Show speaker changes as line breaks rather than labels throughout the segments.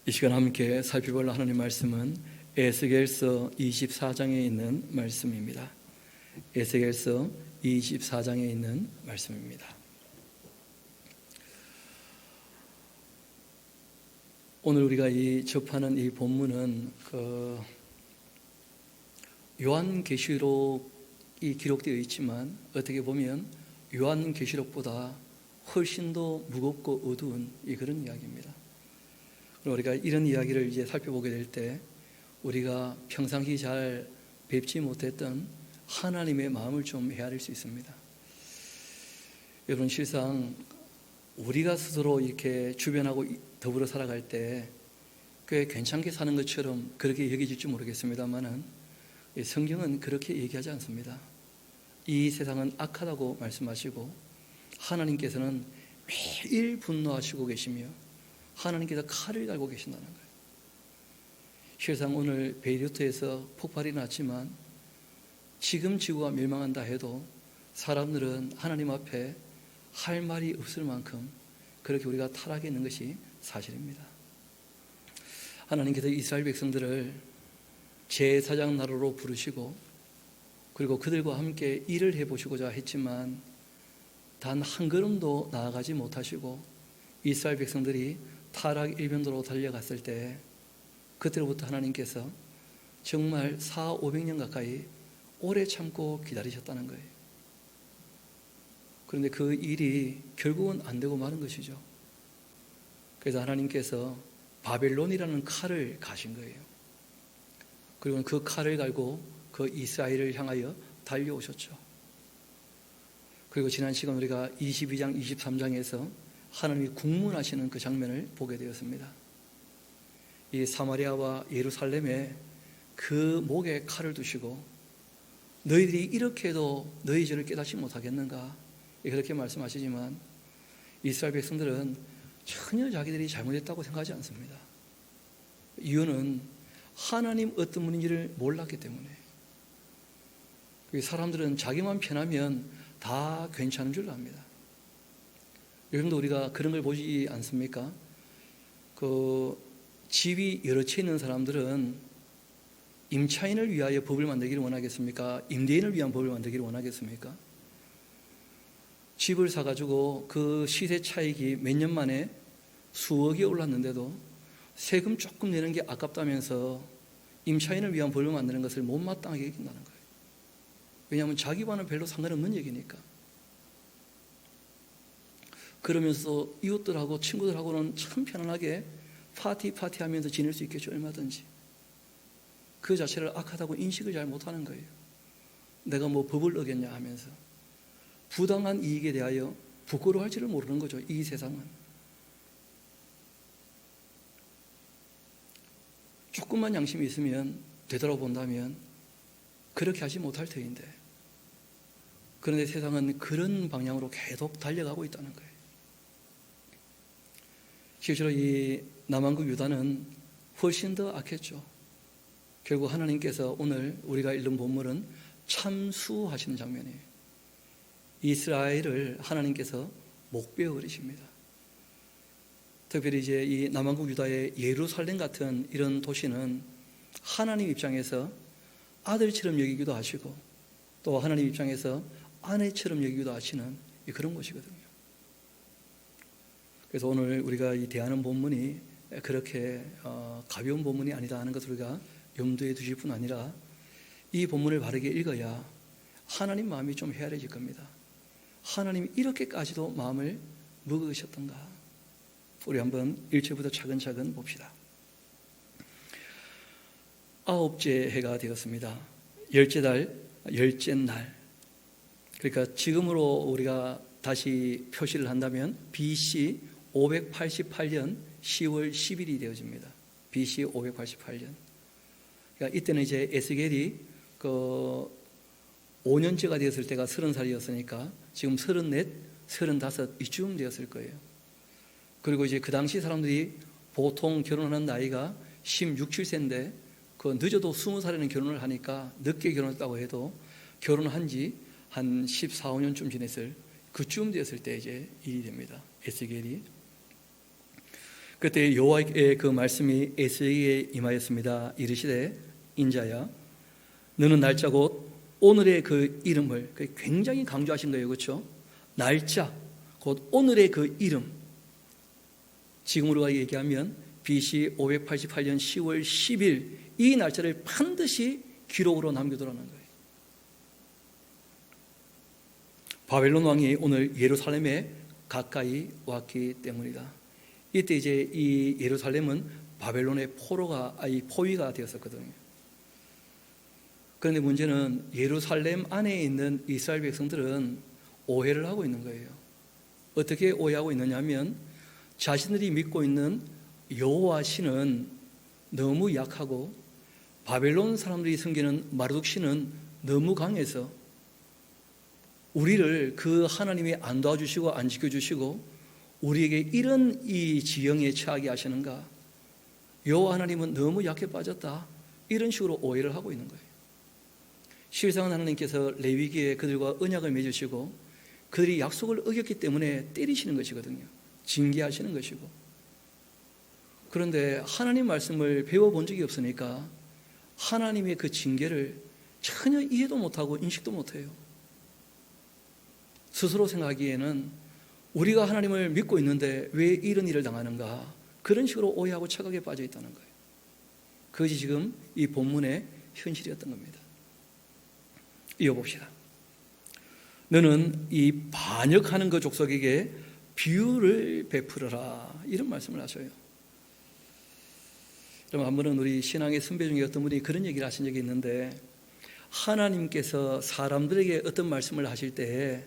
이 시간 함께 살펴볼 하나님 말씀은 에스겔서 24장에 있는 말씀입니다. 에스겔서 24장에 있는 말씀입니다. 오늘 우리가 접하는 이 본문은 요한계시록이 기록되어 있지만 어떻게 보면 요한계시록보다 훨씬 더 무겁고 어두운 그런 이야기입니다. 우리가 이런 이야기를 이제 살펴보게 될 때 우리가 평상시 잘 뵙지 못했던 하나님의 마음을 좀 헤아릴 수 있습니다. 여러분, 실상 우리가 스스로 이렇게 주변하고 더불어 살아갈 때 꽤 괜찮게 사는 것처럼 그렇게 여겨질지 모르겠습니다만은 성경은 그렇게 얘기하지 않습니다. 이 세상은 악하다고 말씀하시고 하나님께서는 매일 분노하시고 계시며 하나님께서 칼을 갈고 계신다는 거예요. 실상 오늘 베이루트에서 폭발이 났지만 지금 지구가 멸망한다 해도 사람들은 하나님 앞에 할 말이 없을 만큼 그렇게 우리가 타락해 있는 것이 사실입니다. 하나님께서 이스라엘 백성들을 제사장 나라로 부르시고 그리고 그들과 함께 일을 해보시고자 했지만 단 한 걸음도 나아가지 못하시고 이스라엘 백성들이 타락 일변도로 달려갔을 때 그때로부터 하나님께서 정말 400-500년 가까이 오래 참고 기다리셨다는 거예요. 그런데 그 일이 결국은 안 되고 마는 것이죠. 그래서 하나님께서 바벨론이라는 칼을 가신 거예요. 그리고 그 칼을 갈고 그 이스라엘을 향하여 달려오셨죠. 그리고 지난 시간 우리가 22장, 23장에서 하나님이 국문하시는 그 장면을 보게 되었습니다. 이 사마리아와 예루살렘에 그 목에 칼을 두시고 너희들이 이렇게 해도 너희 죄를 깨닫지 못하겠는가 그렇게 말씀하시지만 이스라엘 백성들은 전혀 자기들이 잘못했다고 생각하지 않습니다. 이유는 하나님 어떤 분인지를 몰랐기 때문에. 사람들은 자기만 편하면 다 괜찮은 줄 압니다. 요즘도 우리가 그런 걸 보지 않습니까? 집이 여러 채 있는 사람들은 임차인을 위하여 법을 만들기를 원하겠습니까? 임대인을 위한 법을 만들기를 원하겠습니까? 집을 사가지고 그 시세 차익이 몇 년 만에 수억이 올랐는데도 세금 조금 내는 게 아깝다면서 임차인을 위한 법을 만드는 것을 못마땅하게 여긴다는 거예요. 왜냐하면 자기와는 별로 상관없는 얘기니까. 그러면서 이웃들하고 친구들하고는 참 편안하게 파티하면서 지낼 수 있겠죠. 얼마든지. 그 자체를 악하다고 인식을 잘 못하는 거예요. 내가 뭐 법을 어겼냐 하면서 부당한 이익에 대하여 부끄러워할지를 모르는 거죠. 이 세상은. 조금만 양심이 있으면 되돌아본다면 그렇게 하지 못할 터인데 그런데 세상은 그런 방향으로 계속 달려가고 있다는 거예요. 실제로 이 남한국 유다는 훨씬 더 악했죠. 결국 하나님께서 오늘 우리가 읽는 본문은 참수하시는 장면이에요. 이스라엘을 하나님께서 목베어 버리십니다. 특별히 이제 이 남한국 유다의 예루살렘 같은 이런 도시는 하나님 입장에서 아들처럼 여기기도 하시고 또 하나님 입장에서 아내처럼 여기기도 하시는 그런 곳이거든요. 그래서 오늘 우리가 이 대하는 본문이 그렇게 가벼운 본문이 아니다 하는 것을 우리가 염두에 두실 뿐 아니라 이 본문을 바르게 읽어야 하나님 마음이 좀 헤아려질 겁니다. 하나님이 이렇게까지도 마음을 먹으셨던가. 우리 한번 1절부터 차근차근 봅시다. 9째 해가 되었습니다. 10째 달, 10째 날. 그러니까 지금으로 우리가 다시 표시를 한다면 BC 588년 10월 10일이 되어집니다. BC 588년. 그러니까 이때는 이제 에스겔이 5년째가 되었을 때가 30살이었으니까 지금 34, 35 이쯤 되었을 거예요. 그리고 이제 그 당시 사람들이 보통 결혼하는 나이가 16, 17세인데 늦어도 20살에는 결혼을 하니까 늦게 결혼했다고 해도 결혼한 지 한 14, 15년쯤 지냈을 그쯤 되었을 때 이제 일이 됩니다. 에스겔이. 그때 여호와의 그 말씀이 에스에게 임하였습니다. 이르시되 인자야 너는 날짜 곧 오늘의 그 이름을 굉장히 강조하신 거예요. 그렇죠? 날짜 곧 오늘의 그 이름, 지금으로 얘기하면 BC 588년 10월 10일 이 날짜를 반드시 기록으로 남겨두라는 거예요. 바벨론 왕이 오늘 예루살렘에 가까이 왔기 때문이다. 이때 이제 이 예루살렘은 바벨론의 포위가 되었었거든요. 그런데 문제는 예루살렘 안에 있는 이스라엘 백성들은 오해를 하고 있는 거예요. 어떻게 오해하고 있느냐면 자신들이 믿고 있는 여호와 신은 너무 약하고 바벨론 사람들이 섬기는 마르둑 신은 너무 강해서 우리를 그 하나님이 안 도와주시고 안 지켜주시고 우리에게 이런 이 지형에 처하게 하시는가, 여호와 하나님은 너무 약해 빠졌다, 이런 식으로 오해를 하고 있는 거예요. 실상은 하나님께서 레위기에 그들과 언약을 맺으시고 그들이 약속을 어겼기 때문에 때리시는 것이거든요. 징계하시는 것이고. 그런데 하나님 말씀을 배워본 적이 없으니까 하나님의 그 징계를 전혀 이해도 못하고 인식도 못해요. 스스로 생각하기에는 우리가 하나님을 믿고 있는데 왜 이런 일을 당하는가, 그런 식으로 오해하고 착각에 빠져 있다는 거예요. 그것이 지금 이 본문의 현실이었던 겁니다. 이어봅시다. 너는 이 반역하는 그 족속에게 비유를 베풀어라, 이런 말씀을 하셔요. 여러분, 한 번은 우리 신앙의 선배 중에 어떤 분이 그런 얘기를 하신 적이 있는데, 하나님께서 사람들에게 어떤 말씀을 하실 때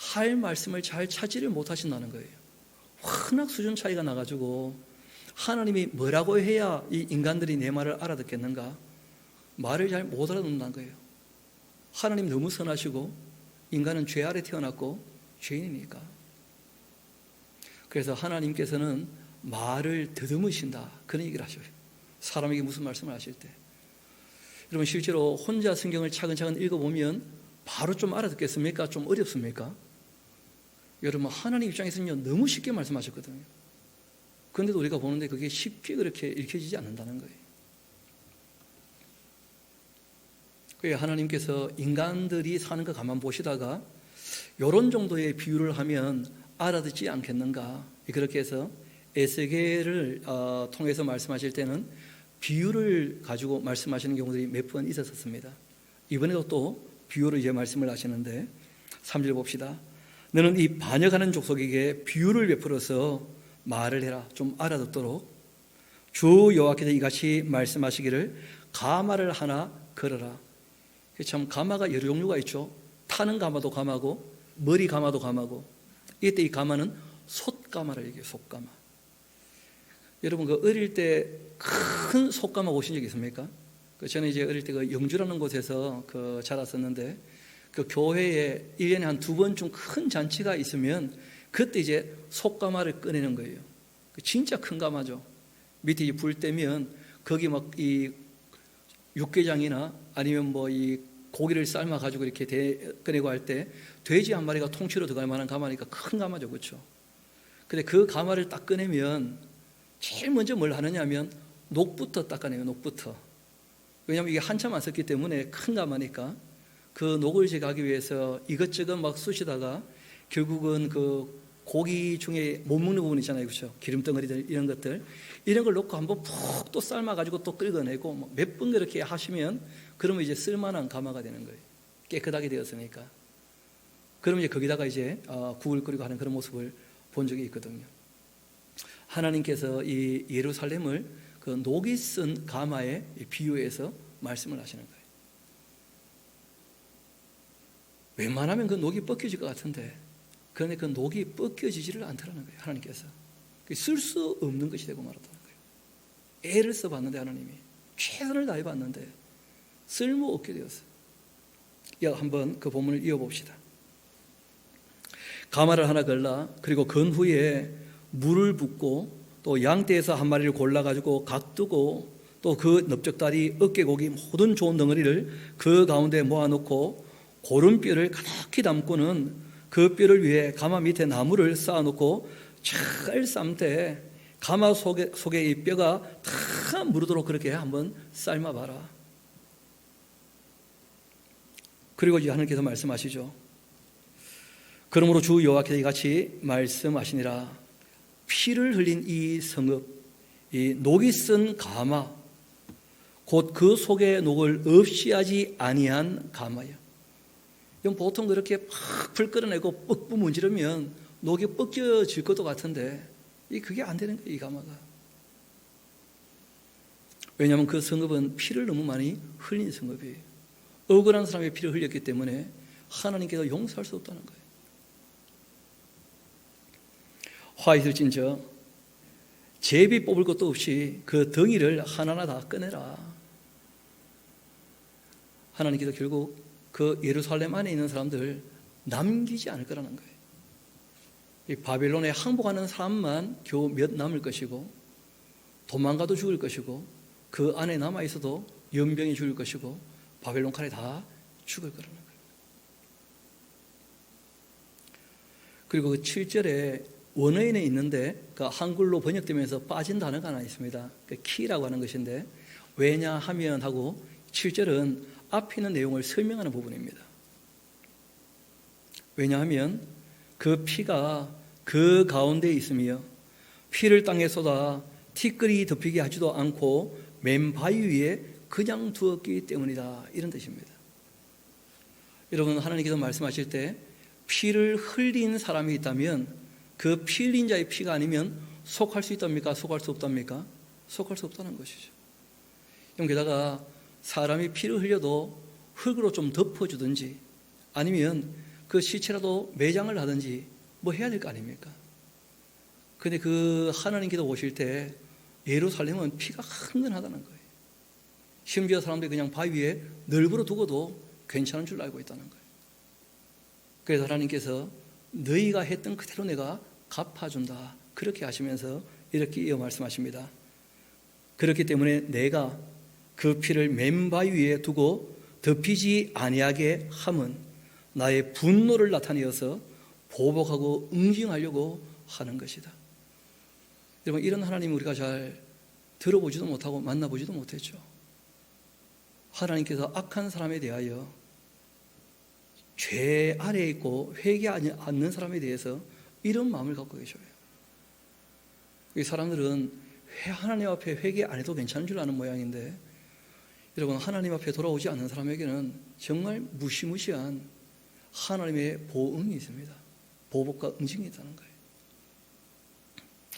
할 말씀을 잘 찾지를 못하신다는 거예요. 워낙 수준 차이가 나가지고 하나님이 뭐라고 해야 이 인간들이 내 말을 알아듣겠는가, 말을 잘 못 알아듣는다는 거예요. 하나님 너무 선하시고 인간은 죄 아래 태어났고 죄인이니까. 그래서 하나님께서는 말을 더듬으신다, 그런 얘기를 하셔요. 사람에게 무슨 말씀을 하실 때. 여러분, 실제로 혼자 성경을 차근차근 읽어보면 바로 좀 알아듣겠습니까? 좀 어렵습니까? 여러분, 하나님 입장에서는 너무 쉽게 말씀하셨거든요. 그런데도 우리가 보는데 그게 쉽게 그렇게 읽혀지지 않는다는 거예요. 그래서 하나님께서 인간들이 사는 거 가만 보시다가 이런 정도의 비유를 하면 알아듣지 않겠는가, 그렇게 해서 에스겔을 통해서 말씀하실 때는 비유를 가지고 말씀하시는 경우들이 몇 번 있었습니다. 이번에도 또 비유로 이제 말씀을 하시는데 3절 봅시다. 너는 이 반역하는 족속에게 비유를 베풀어서 말을 해라, 좀 알아듣도록. 주 여호와께서 이같이 말씀하시기를 가마를 하나 걸어라. 참, 가마가 여러 종류가 있죠. 타는 가마도 가마고 머리 가마도 가마고, 이때 이 가마는 솥가마를 얘기해요. 솥가마. 여러분, 그 어릴 때 큰 솥가마 보신 적 있습니까? 저는 이제 어릴 때 그 영주라는 곳에서 자랐었는데, 그 교회에 1년에 한 2번쯤 큰 잔치가 있으면 그때 이제 솥가마를 꺼내는 거예요. 진짜 큰 가마죠. 밑에 이제 불 때면 거기 막 이 육개장이나 아니면 뭐 이 고기를 삶아 가지고 이렇게 꺼내고 할 때 돼지 한 마리가 통째로 들어갈 만한 가마니까 큰 가마죠, 그렇죠? 근데 그 가마를 딱 꺼내면 제일 먼저 뭘 하느냐 하면 녹부터 닦아내요. 녹부터. 왜냐하면 이게 한참 안 썼기 때문에 큰 가마니까 그 녹을 제거하기 위해서 이것저것 막 쑤시다가 결국은 그 고기 중에 못 먹는 부분 있잖아요, 그렇죠? 기름덩어리들 이런 것들, 이런 걸 넣고 한번 푹 또 삶아가지고 또 끓여내고 몇 번 그렇게 하시면 그러면 이제 쓸만한 가마가 되는 거예요. 깨끗하게 되었으니까. 그러면 이제 거기다가 이제 국을 끓이고 하는 그런 모습을 본 적이 있거든요. 하나님께서 이 예루살렘을 그 녹이 쓴 가마에 비유해서 말씀을 하시는 거예요. 웬만하면 그 녹이 벗겨질 것 같은데, 그런데 그 녹이 벗겨지지를 않더라는 거예요. 하나님께서 쓸 수 없는 것이 되고 말았다는 거예요. 애를 써봤는데, 하나님이 최선을 다해봤는데 쓸모없게 되었어요. 한번 그 본문을 이어봅시다. 가마를 하나 걸라. 그리고 건 후에 물을 붓고 또 양떼에서 한 마리를 골라가지고 각두고 또 그 넓적다리 어깨고기 모든 좋은 덩어리를 그 가운데 모아놓고 고른 뼈를 가득히 담고는 그 뼈를 위해 가마 밑에 나무를 쌓아놓고 잘 삶되 가마 속에 이 뼈가 다 무르도록 그렇게 한번 삶아봐라. 그리고 이제 하나님께서 말씀하시죠. 그러므로 주 여호와께서 이같이 말씀하시니라. 피를 흘린 이 성읍, 이 녹이 쓴 가마, 곧 그 속에 녹을 없이 하지 아니한 가마야. 이건 보통 그렇게 팍 불 끌어내고 뻑뻑 문지르면 녹이 벗겨질 것도 같은데 그게 안 되는 거예요, 이 가마가. 왜냐하면 그 성읍은 피를 너무 많이 흘린 성읍이에요. 억울한 사람의 피를 흘렸기 때문에 하나님께서 용서할 수 없다는 거예요. 화 있을진저 제비 뽑을 것도 없이 그 덩이를 하나하나 다 꺼내라. 하나님께서 결국 그 예루살렘 안에 있는 사람들 남기지 않을 거라는 거예요. 이 바벨론에 항복하는 사람만 겨우 몇 남을 것이고 도망가도 죽을 것이고 그 안에 남아있어도 연병이 죽을 것이고 바벨론 칼에 다 죽을 거라는 거예요. 그리고 그 7절에 원어인에 있는데 그 한글로 번역되면서 빠진 단어가 하나 있습니다. 그 키라고 하는 것인데 왜냐하면 하고 7절은 앞에 있는 내용을 설명하는 부분입니다. 왜냐하면 그 피가 그 가운데 있으며 피를 땅에 쏟아 티끌이 덮이게 하지도 않고 맨 바위 위에 그냥 두었기 때문이다. 이런 뜻입니다. 여러분, 하나님께서 말씀하실 때 피를 흘린 사람이 있다면 그 피 흘린 자의 피가 아니면 속할 수 있답니까? 속할 수 없답니까? 속할 수 없다는 것이죠. 게다가 사람이 피를 흘려도 흙으로 좀 덮어주든지 아니면 그 시체라도 매장을 하든지 뭐 해야 될 거 아닙니까? 근데 그 하나님께서 오실 때 예루살렘은 피가 흥건하다는 거예요. 심지어 사람들이 그냥 바위 위에 널브러 두고도 괜찮은 줄 알고 있다는 거예요. 그래서 하나님께서 너희가 했던 그대로 내가 갚아준다. 그렇게 하시면서 이렇게 이어 말씀하십니다. 그렇기 때문에 내가 그 피를 맨 바위 위에 두고 덮이지 아니하게 함은 나의 분노를 나타내어서 보복하고 응징하려고 하는 것이다. 여러분, 이런 하나님 우리가 잘 들어보지도 못하고 만나보지도 못했죠. 하나님께서 악한 사람에 대하여 죄 아래에 있고 회개하지 않는 사람에 대해서 이런 마음을 갖고 계셔요. 이 사람들은 하나님 앞에 회개 안 해도 괜찮은 줄 아는 모양인데 여러분, 하나님 앞에 돌아오지 않는 사람에게는 정말 무시무시한 하나님의 보응이 있습니다. 보복과 응징이 있다는 거예요.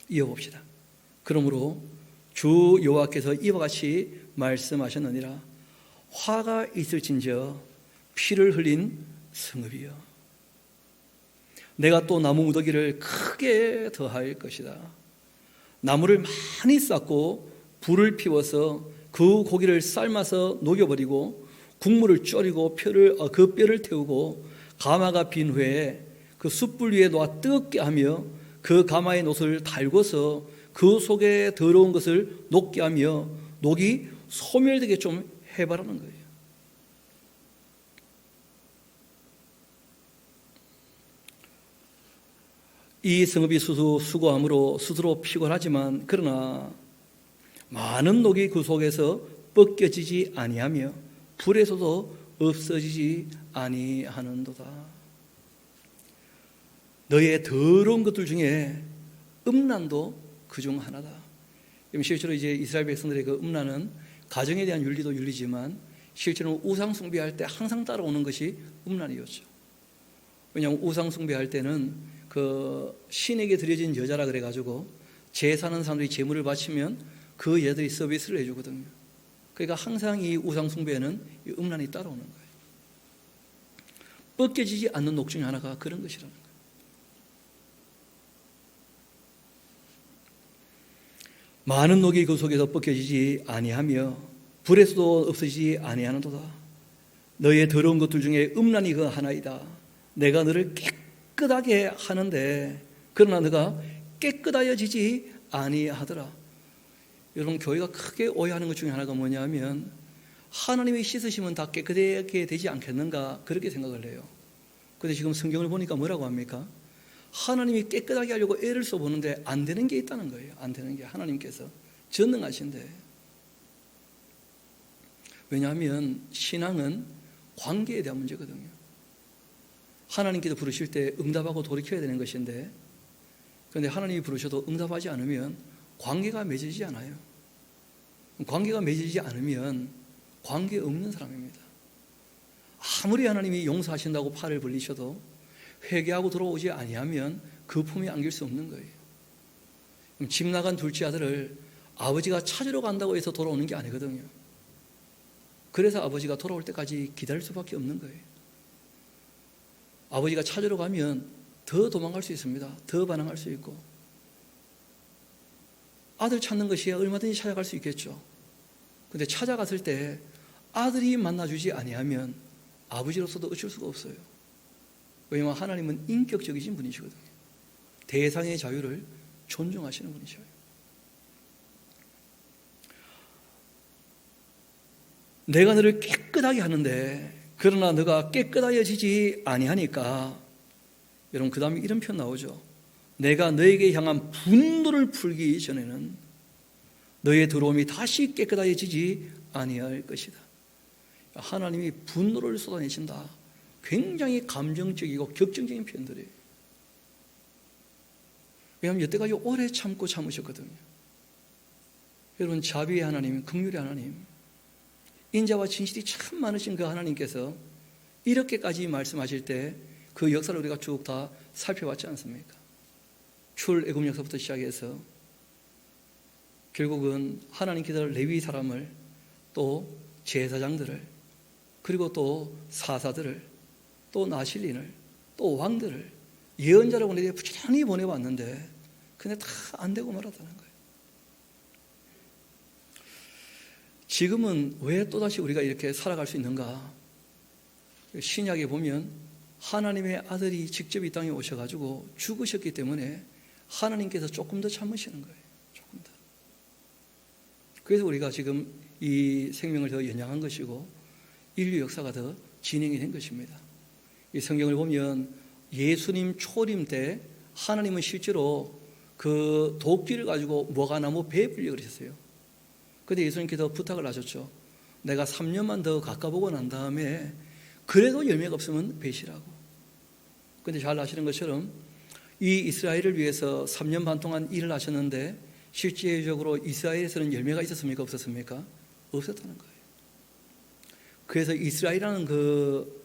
이어봅시다. 그러므로 주 여호와께서 이와 같이 말씀하셨느니라. 화가 있을진저 피를 흘린 성읍이여, 내가 또 나무 무더기를 크게 더할 것이다. 나무를 많이 쌓고 불을 피워서 그 고기를 삶아서 녹여버리고 국물을 졸이고 그 뼈를 태우고 가마가 빈 후에 그 숯불 위에 놓아 뜨겁게 하며 그 가마의 놋을 달궈서 그 속에 더러운 것을 녹게 하며 녹이 소멸되게 좀 해바라는 거예요. 이 성읍이 수고함으로 스스로 피곤하지만 그러나 많은 녹이 그 속에서 벗겨지지 아니하며 불에서도 없어지지 아니하는도다. 너의 더러운 것들 중에 음란도 그중 하나다. 실제로 이제 이스라엘 백성들의 그 음란은 가정에 대한 윤리도 윤리지만 실제로 우상 숭배할 때 항상 따라오는 것이 음란이었죠. 왜냐하면 우상 숭배할 때는 그 신에게 드려진 여자라 그래가지고 제사하는 사람들이 제물을 바치면 그 여자들이 서비스를 해주거든요. 그러니까 항상 이 우상 숭배에는 이 음란이 따라오는 거예요. 벗겨지지 않는 녹 중에 하나가 그런 것이라는 거예요. 많은 녹이 그 속에서 벗겨지지 아니하며 불에서도 없어지지 아니하는도다. 너의 더러운 것들 중에 음란이 그 하나이다. 내가 너를 깨끗하게 하는데 그러나 너가 깨끗하여지지 아니하더라. 여러분, 교회가 크게 오해하는 것 중에 하나가 뭐냐면 하나님이 씻으시면 다 깨끗하게 되지 않겠는가 그렇게 생각을 해요. 그런데 지금 성경을 보니까 뭐라고 합니까? 하나님이 깨끗하게 하려고 애를 써보는데 안 되는 게 있다는 거예요. 안 되는 게 하나님께서 전능하신데. 왜냐하면 신앙은 관계에 대한 문제거든요. 하나님께서 부르실 때 응답하고 돌이켜야 되는 것인데, 그런데 하나님이 부르셔도 응답하지 않으면 관계가 맺어지지 않아요. 관계가 맺어지지 않으면 관계 없는 사람입니다. 아무리 하나님이 용서하신다고 팔을 벌리셔도 회개하고 돌아오지 아니하면 그 품에 안길 수 없는 거예요. 집 나간 둘째 아들을 아버지가 찾으러 간다고 해서 돌아오는 게 아니거든요. 그래서 아버지가 돌아올 때까지 기다릴 수밖에 없는 거예요. 아버지가 찾으러 가면 더 도망갈 수 있습니다. 더 반항할 수 있고. 아들 찾는 것이야 얼마든지 찾아갈 수 있겠죠. 그런데 찾아갔을 때 아들이 만나주지 아니하면 아버지로서도 어쩔 수가 없어요. 왜냐하면 하나님은 인격적이신 분이시거든요. 대상의 자유를 존중하시는 분이셔요. 내가 너를 깨끗하게 하는데 그러나 너가 깨끗하여지지 아니하니까, 여러분 그 다음에 이런 표현 나오죠. 내가 너에게 향한 분노를 풀기 전에는 너의 더러움이 다시 깨끗하여지지 아니할 것이다. 하나님이 분노를 쏟아내신다. 굉장히 감정적이고 격정적인 표현들이에요. 왜냐하면 여태까지 오래 참고 참으셨거든요. 여러분 자비의 하나님, 긍휼의 하나님, 인자와 진실이 참 많으신 그 하나님께서 이렇게까지 말씀하실 때 그 역사를 우리가 쭉 다 살펴봤지 않습니까? 출애굽 역사부터 시작해서 결국은 하나님께서 레위 사람을, 또 제사장들을, 그리고 또 사사들을, 또 나실린을, 또 왕들을 예언자라고 내게 부지런히 보내왔는데 근데 다 안 되고 말았다는 거예요. 지금은 왜 또다시 우리가 이렇게 살아갈 수 있는가? 신약에 보면 하나님의 아들이 직접 이 땅에 오셔가지고 죽으셨기 때문에 하나님께서 조금 더 참으시는 거예요. 조금 더. 그래서 우리가 지금 이 생명을 더 연장한 것이고 인류 역사가 더 진행이 된 것입니다. 이 성경을 보면 예수님 초림 때 하나님은 실제로 그 도끼를 가지고 무화과나무 배에 불려 그러셨어요. 그런데 예수님께서 부탁을 하셨죠. 내가 3년만 더 가까보고 난 다음에 그래도 열매가 없으면 배시라고. 그런데 잘 아시는 것처럼 이 이스라엘을 위해서 3년 반 동안 일을 하셨는데 실제적으로 이스라엘에서는 열매가 있었습니까? 없었습니까? 없었다는 거예요. 그래서 이스라엘이라는 그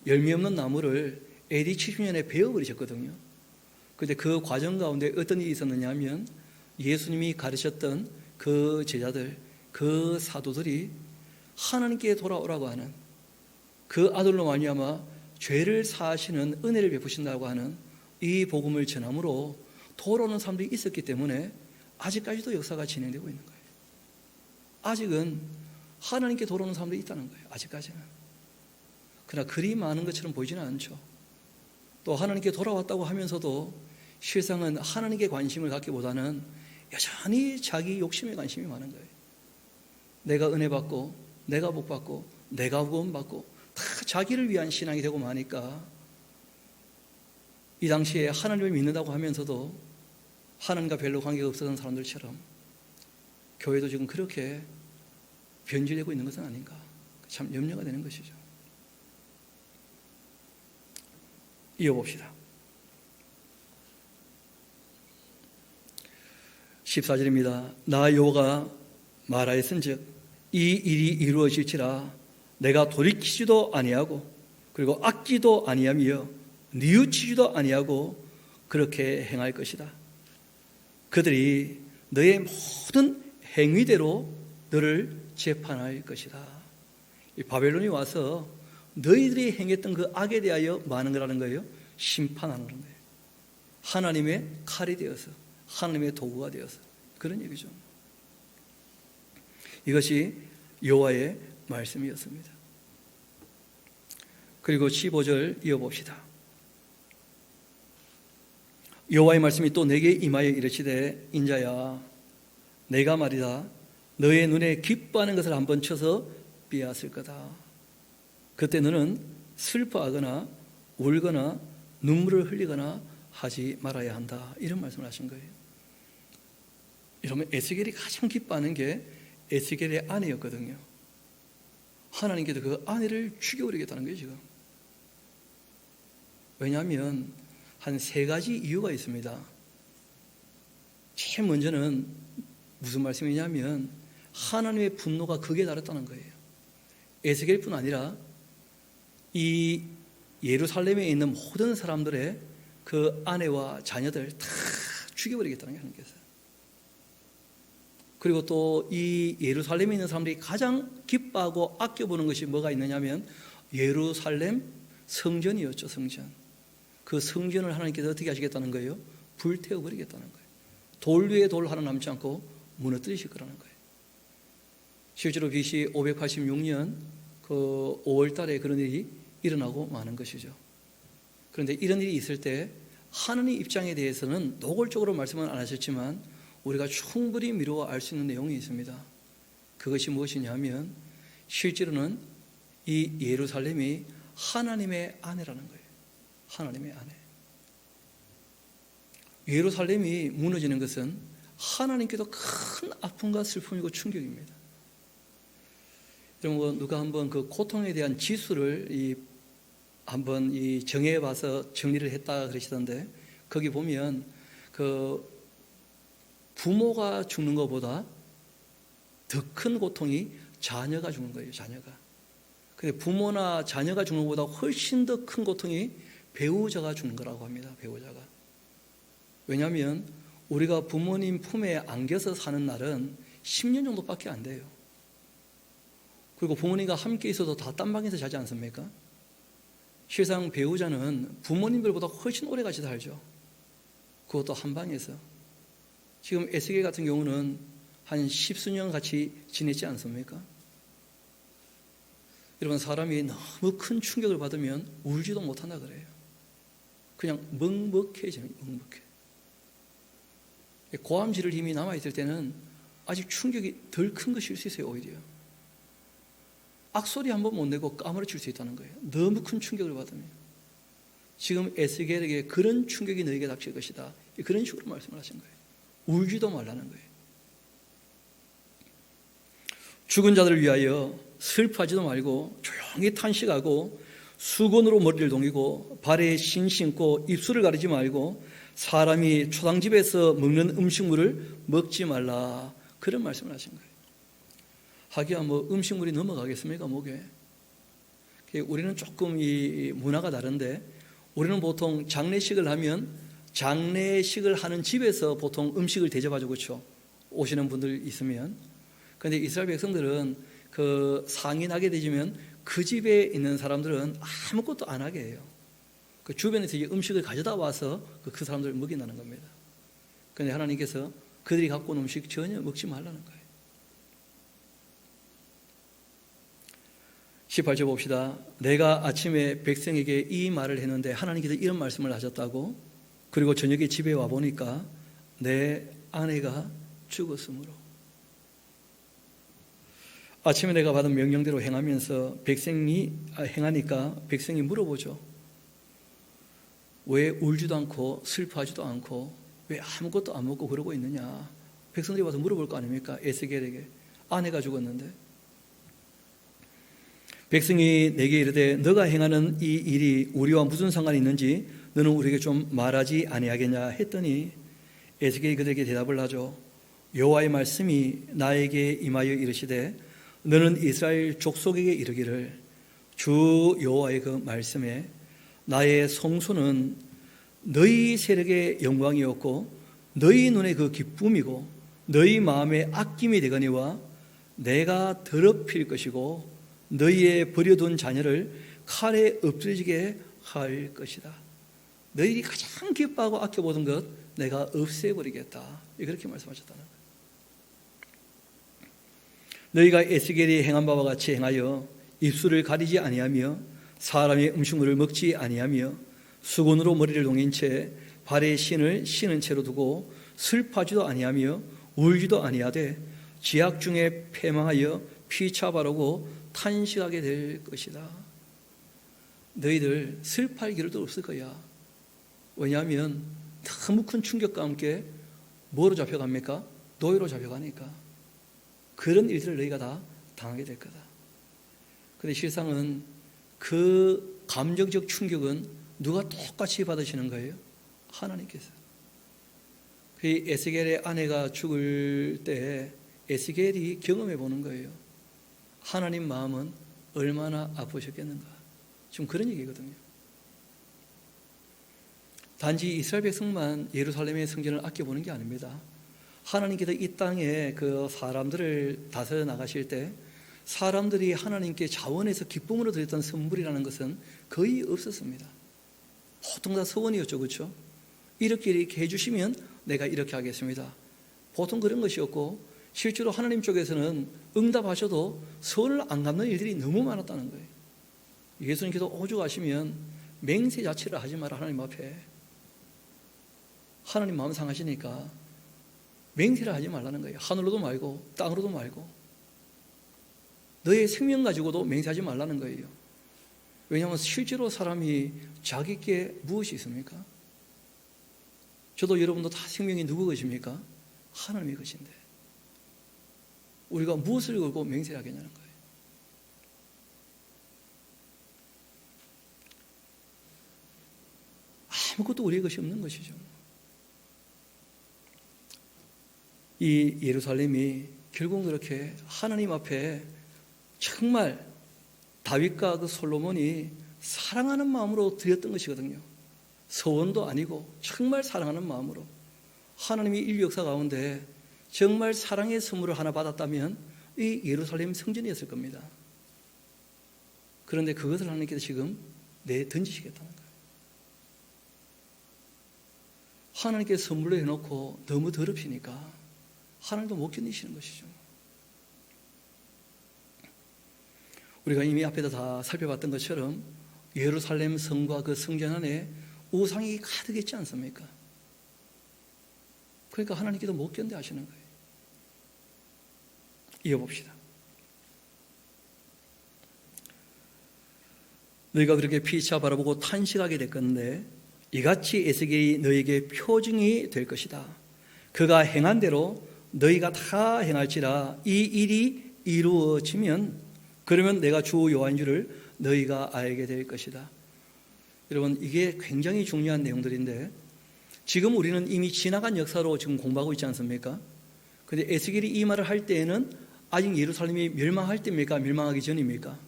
열매 없는 나무를 AD 70년에 베어버리셨거든요. 그런데 그 과정 가운데 어떤 일이 있었느냐 하면 예수님이 가르쳤던 그 제자들, 그 사도들이 하나님께 돌아오라고 하는, 그 아들로 말미암아 죄를 사하시는 은혜를 베푸신다고 하는 이 복음을 전함으로 돌아오는 사람들이 있었기 때문에 아직까지도 역사가 진행되고 있는 거예요. 아직은 하나님께 돌아오는 사람들이 있다는 거예요. 아직까지는. 그러나 그리 많은 것처럼 보이지는 않죠. 또 하나님께 돌아왔다고 하면서도 실상은 하나님께 관심을 갖기보다는 여전히 자기 욕심에 관심이 많은 거예요. 내가 은혜 받고, 내가 복 받고, 내가 구원 받고, 다 자기를 위한 신앙이 되고 마니까 이 당시에 하나님을 믿는다고 하면서도 하나님과 별로 관계가 없었던 사람들처럼 교회도 지금 그렇게 변질되고 있는 것은 아닌가, 참 염려가 되는 것이죠. 이어봅시다. 14절입니다. 나 여호와가 말하였은즉 이 일이 이루어질지라 내가 돌이키지도 아니하고 그리고 악지도 아니하며 뉘우치지도 아니하고 그렇게 행할 것이다. 그들이 너의 모든 행위대로 너를 재판할 것이다. 이 바벨론이 와서 너희들이 행했던 그 악에 대하여 많은 거라는 거예요. 심판하는 거예요. 하나님의 칼이 되어서, 하나님의 도구가 되어서, 그런 얘기죠. 이것이 여호와의 말씀이었습니다. 그리고 15절 이어봅시다. 여호와의 말씀이 또 내게 임하여 이르시되 인자야 내가 말이다 너의 눈에 기뻐하는 것을 한번 쳐서 빼앗을 거다. 그때 너는 슬퍼하거나 울거나 눈물을 흘리거나 하지 말아야 한다. 이런 말씀을 하신 거예요. 여러분, 에스겔이 가장 기뻐하는 게 에스겔의 아내였거든요. 하나님께서 그 아내를 죽여버리겠다는 거예요, 지금. 왜냐하면 한 3가지 이유가 있습니다. 제일 먼저는 무슨 말씀이냐면 하나님의 분노가 극에 달했다는 거예요. 에스겔뿐 아니라 이 예루살렘에 있는 모든 사람들의 그 아내와 자녀들 다 죽여버리겠다는 게 하나님께서. 그리고 또 이 예루살렘에 있는 사람들이 가장 기뻐하고 아껴보는 것이 뭐가 있느냐면 예루살렘 성전이었죠. 성전. 그 성전을 하나님께서 어떻게 하시겠다는 거예요? 불태워버리겠다는 거예요. 돌 위에 돌 하나 남지 않고 무너뜨리실 거라는 거예요. 실제로 BC 586년 그 5월 달에 그런 일이 일어나고 마는 것이죠. 그런데 이런 일이 있을 때 하나님 입장에 대해서는 노골적으로 말씀은 안 하셨지만 우리가 충분히 미루어 알 수 있는 내용이 있습니다. 그것이 무엇이냐면 실제로는 이 예루살렘이 하나님의 아내라는 거예요. 하나님의 아내. 예루살렘이 무너지는 것은 하나님께도 큰 아픔과 슬픔이고 충격입니다. 여러분, 누가 한번 그 고통에 대한 지수를 한번 정해해 봐서 정리를 했다 그러시던데, 거기 보면 그 부모가 죽는 것보다 더 큰 고통이 자녀가 죽는 거예요. 자녀가. 근데 부모나 자녀가 죽는 것보다 훨씬 더 큰 고통이 배우자가 죽는 거라고 합니다. 배우자가. 왜냐하면 우리가 부모님 품에 안겨서 사는 날은 10년 정도밖에 안 돼요. 그리고 부모님과 함께 있어도 다 딴 방에서 자지 않습니까? 실상 배우자는 부모님들보다 훨씬 오래 같이 살죠. 그것도 한 방에서. 지금 에스겔 같은 경우는 한 10수년 같이 지냈지 않습니까? 여러분, 사람이 너무 큰 충격을 받으면 울지도 못한다 그래요. 그냥 먹먹해져요. 먹먹해. 고함 지를 힘이 남아있을 때는 아직 충격이 덜 큰 것일 수 있어요. 오히려 악소리 한 번 못 내고 까무러칠 수 있다는 거예요. 너무 큰 충격을 받으면. 지금 에스겔에게 그런 충격이 너에게 닥칠 것이다. 그런 식으로 말씀을 하신 거예요. 울지도 말라는 거예요. 죽은 자들을 위하여 슬퍼하지도 말고 조용히 탄식하고 수건으로 머리를 동이고 발에 신 신고 입술을 가리지 말고 사람이 초당집에서 먹는 음식물을 먹지 말라. 그런 말씀을 하신 거예요. 하기야 뭐 음식물이 넘어가겠습니까? 목에. 우리는 조금 이 문화가 다른데 우리는 보통 장례식을 하면 장례식을 하는 집에서 보통 음식을 대접하죠. 그렇죠? 오시는 분들 있으면. 그런데 이스라엘 백성들은 그 상인하게 되면 그 집에 있는 사람들은 아무것도 안 하게 해요. 그 주변에서 이 음식을 가져다 와서 그 사람들을 먹인다는 겁니다. 그런데 하나님께서 그들이 갖고 온 음식 전혀 먹지 말라는 거예요. 18절 봅시다. 내가 아침에 백성에게 이 말을 했는데 하나님께서 이런 말씀을 하셨다고. 그리고 저녁에 집에 와보니까 내 아내가 죽었으므로. 아침에 내가 받은 명령대로 행하면서 행하니까 백성이 물어보죠. 왜 울지도 않고 슬퍼하지도 않고 왜 아무것도 안 먹고 그러고 있느냐. 백성들이 와서 물어볼 거 아닙니까? 에스겔에게. 아내가 죽었는데. 백성이 내게 이르되 너가 행하는 이 일이 우리와 무슨 상관이 있는지 너는 우리에게 좀 말하지 아니하겠냐 했더니 에스겔이 그들에게 대답을 하죠. 여호와의 말씀이 나에게 임하여 이르시되 너는 이스라엘 족속에게 이르기를 주 여호와의 그 말씀에 나의 성소는 너희 세력의 영광이었고 너희 눈의 그 기쁨이고 너희 마음의 아낌이 되거니와 내가 더럽힐 것이고 너희의 버려둔 자녀를 칼에 엎드려지게 할 것이다. 너희들이 가장 기뻐하고 아껴보던 것 내가 없애버리겠다. 그렇게 말씀하셨다는 거예요. 너희가 에스겔이 행한 바와 같이 행하여 입술을 가리지 아니하며 사람의 음식물을 먹지 아니하며 수건으로 머리를 동인 채 발에 신을 신은 채로 두고 슬퍼하지도 아니하며 울지도 아니하되 지약 중에 패망하여 피차 바르고 탄식하게 될 것이다. 너희들 슬퍼할 길도 없을 거야. 왜냐하면 너무 큰 충격과 함께 뭐로 잡혀갑니까? 노예로 잡혀가니까. 그런 일들을 너희가 다 당하게 될 거다. 그런데 실상은 그 감정적 충격은 누가 똑같이 받으시는 거예요? 하나님께서. 그 에스겔의 아내가 죽을 때 에스겔이 경험해 보는 거예요. 하나님 마음은 얼마나 아프셨겠는가. 지금 그런 얘기거든요. 단지 이스라엘 백성만 예루살렘의 성전을 아껴보는 게 아닙니다. 하나님께서 이 땅에 그 사람들을 다스려 나가실 때 사람들이 하나님께 자원해서 기쁨으로 드렸던 선물이라는 것은 거의 없었습니다. 보통 다 서원이었죠. 그렇죠? 이렇게 해주시면 내가 이렇게 하겠습니다. 보통 그런 것이었고 실제로 하나님 쪽에서는 응답하셔도 서원을 안 갚는 일들이 너무 많았다는 거예요. 예수님께서 오죽하시면 맹세 자체를 하지 마라. 하나님 앞에. 하나님 마음 상하시니까 맹세를 하지 말라는 거예요. 하늘로도 말고 땅으로도 말고 너의 생명 가지고도 맹세하지 말라는 거예요. 왜냐하면 실제로 사람이 자기께 무엇이 있습니까? 저도 여러분도 다 생명이 누구 것입니까? 하나님의 것인데 우리가 무엇을 걸고 맹세를 하겠냐는 거예요. 아무것도 우리의 것이 없는 것이죠. 이 예루살렘이 결국 그렇게 하나님 앞에 정말 다윗과 그 솔로몬이 사랑하는 마음으로 드렸던 것이거든요. 서원도 아니고 정말 사랑하는 마음으로 하나님이 인류 역사 가운데 정말 사랑의 선물을 하나 받았다면 이 예루살렘 성전이었을 겁니다. 그런데 그것을 하나님께서 지금 내던지시겠다는 거예요. 하나님께서 선물로 해놓고 너무 더럽히니까 하나님도 못 견디시는 것이죠. 우리가 이미 앞에서 다 살펴봤던 것처럼 예루살렘 성과 그 성전 안에 우상이 가득했지 않습니까? 그러니까 하나님께서 못 견뎌 하시는 거예요. 이어봅시다. 너희가 그렇게 피차 바라보고 탄식하게 됐건데 이같이 에스겔이 너희에게 표징이 될 것이다. 그가 행한 대로 너희가 다 행할지라. 이 일이 이루어지면 그러면 내가 주 여호와인 줄을 너희가 알게 될 것이다. 여러분, 이게 굉장히 중요한 내용들인데 지금 우리는 이미 지나간 역사로 지금 공부하고 있지 않습니까? 그런데 에스겔이 이 말을 할 때에는 아직 예루살렘이 멸망할 때입니까? 멸망하기 전입니까?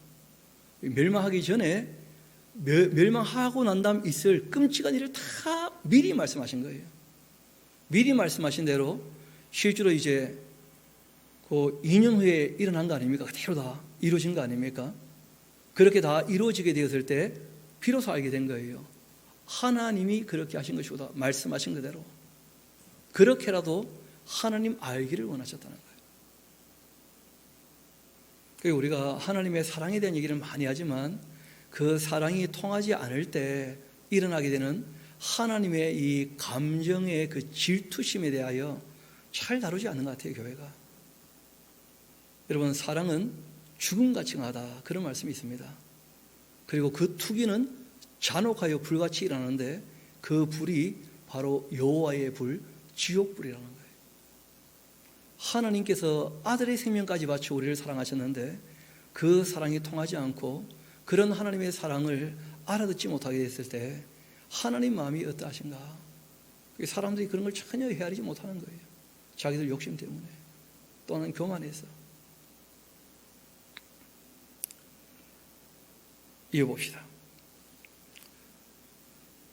멸망하기 전에 멸망하고 난 다음 있을 끔찍한 일을 다 미리 말씀하신 거예요. 미리 말씀하신 대로 실제로 이제 그 2년 후에 일어난 거 아닙니까? 그대로 다 이루어진 거 아닙니까? 그렇게 다 이루어지게 되었을 때 비로소 알게 된 거예요. 하나님이 그렇게 하신 것이구나. 말씀하신 그대로. 그렇게라도 하나님 알기를 원하셨다는 거예요. 그러니까 우리가 하나님의 사랑에 대한 얘기를 많이 하지만 그 사랑이 통하지 않을 때 일어나게 되는 하나님의 이 감정의 그 질투심에 대하여 잘 다루지 않는 것 같아요, 교회가. 여러분, 사랑은 죽음같이 강하다, 그런 말씀이 있습니다. 그리고 그 투기는 잔혹하여 불같이 일어나는데 그 불이 바로 여호와의 불, 지옥불이라는 거예요. 하나님께서 아들의 생명까지 바쳐 우리를 사랑하셨는데 그 사랑이 통하지 않고 그런 하나님의 사랑을 알아듣지 못하게 됐을 때 하나님 마음이 어떠하신가? 사람들이 그런 걸 전혀 헤아리지 못하는 거예요. 자기들 욕심 때문에, 또는 교만해서. 이어봅시다.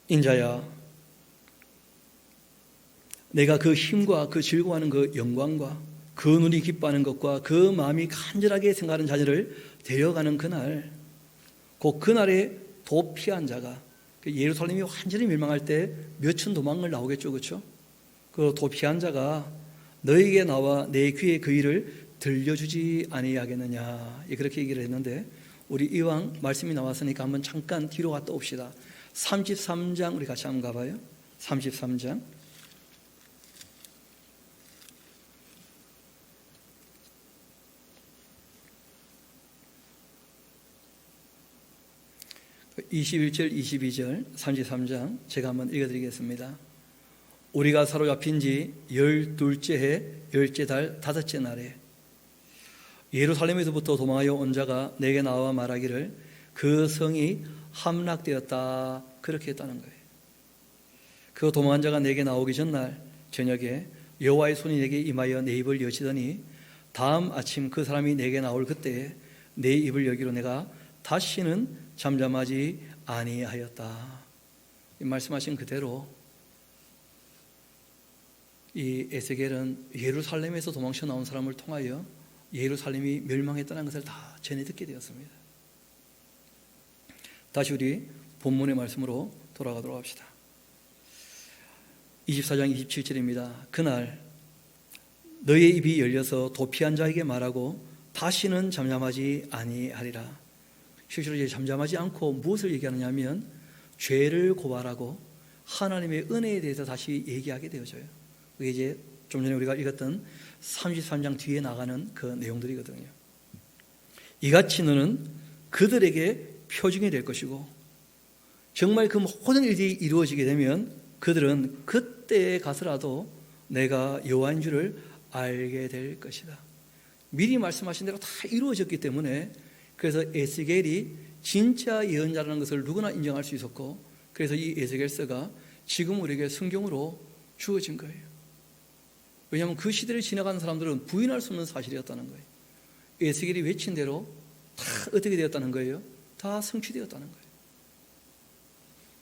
인자야, 내가 그 힘과 그 즐거워하는 그 영광과 그 눈이 기뻐하는 것과 그 마음이 간절하게 생각하는 자녀를 데려가는 그날, 곧 그날에 도피한 자가, 예루살렘이 완전히 멸망할 때 몇천 도망을 나오겠죠, 그렇죠? 그 도피한 자가 너에게 나와 내 귀에 그 일을 들려주지 아니하겠느냐, 그렇게 얘기를 했는데, 우리 이왕 말씀이 나왔으니까 한번 잠깐 뒤로 갔다 옵시다. 33장 우리 같이 한번 가봐요. 33장. 21절, 22절, 33장 제가 한번 읽어드리겠습니다. 우리가 사로잡힌 지 12째 해 10째 달 5째 날에 예루살렘에서부터 도망하여 온 자가 내게 나와 말하기를 그 성이 함락되었다, 그렇게 했다는 거예요. 그 도망한 자가 내게 나오기 전날 저녁에 여호와의 손이 내게 임하여 내 입을 여시더니 다음 아침 그 사람이 내게 나올 그때에 내 입을 여기로 내가 다시는 잠잠하지 아니하였다. 이 말씀하신 그대로 이 에스겔은 예루살렘에서 도망쳐 나온 사람을 통하여 예루살렘이 멸망했다는 것을 다 전해 듣게 되었습니다. 다시 우리 본문의 말씀으로 돌아가도록 합시다. 24장 27절입니다. 그날 너의 입이 열려서 도피한 자에게 말하고 다시는 잠잠하지 아니하리라. 실제로 이제 잠잠하지 않고 무엇을 얘기하느냐 하면 죄를 고발하고 하나님의 은혜에 대해서 다시 얘기하게 되어져요. 그게 이제 좀 전에 우리가 읽었던 33장 뒤에 나가는 그 내용들이거든요. 이같이 너는 그들에게 표징이 될 것이고 정말 그 모든 일이 이루어지게 되면 그들은 그때에 가서라도 내가 여호와인 줄을 알게 될 것이다. 미리 말씀하신 대로 다 이루어졌기 때문에 그래서 에스겔이 진짜 예언자라는 것을 누구나 인정할 수 있었고 그래서 이 에스겔서가 지금 우리에게 성경으로 주어진 거예요. 왜냐하면 그 시대를 지나가는 사람들은 부인할 수 없는 사실이었다는 거예요. 에스겔이 외친 대로 다 어떻게 되었다는 거예요? 다 성취되었다는 거예요.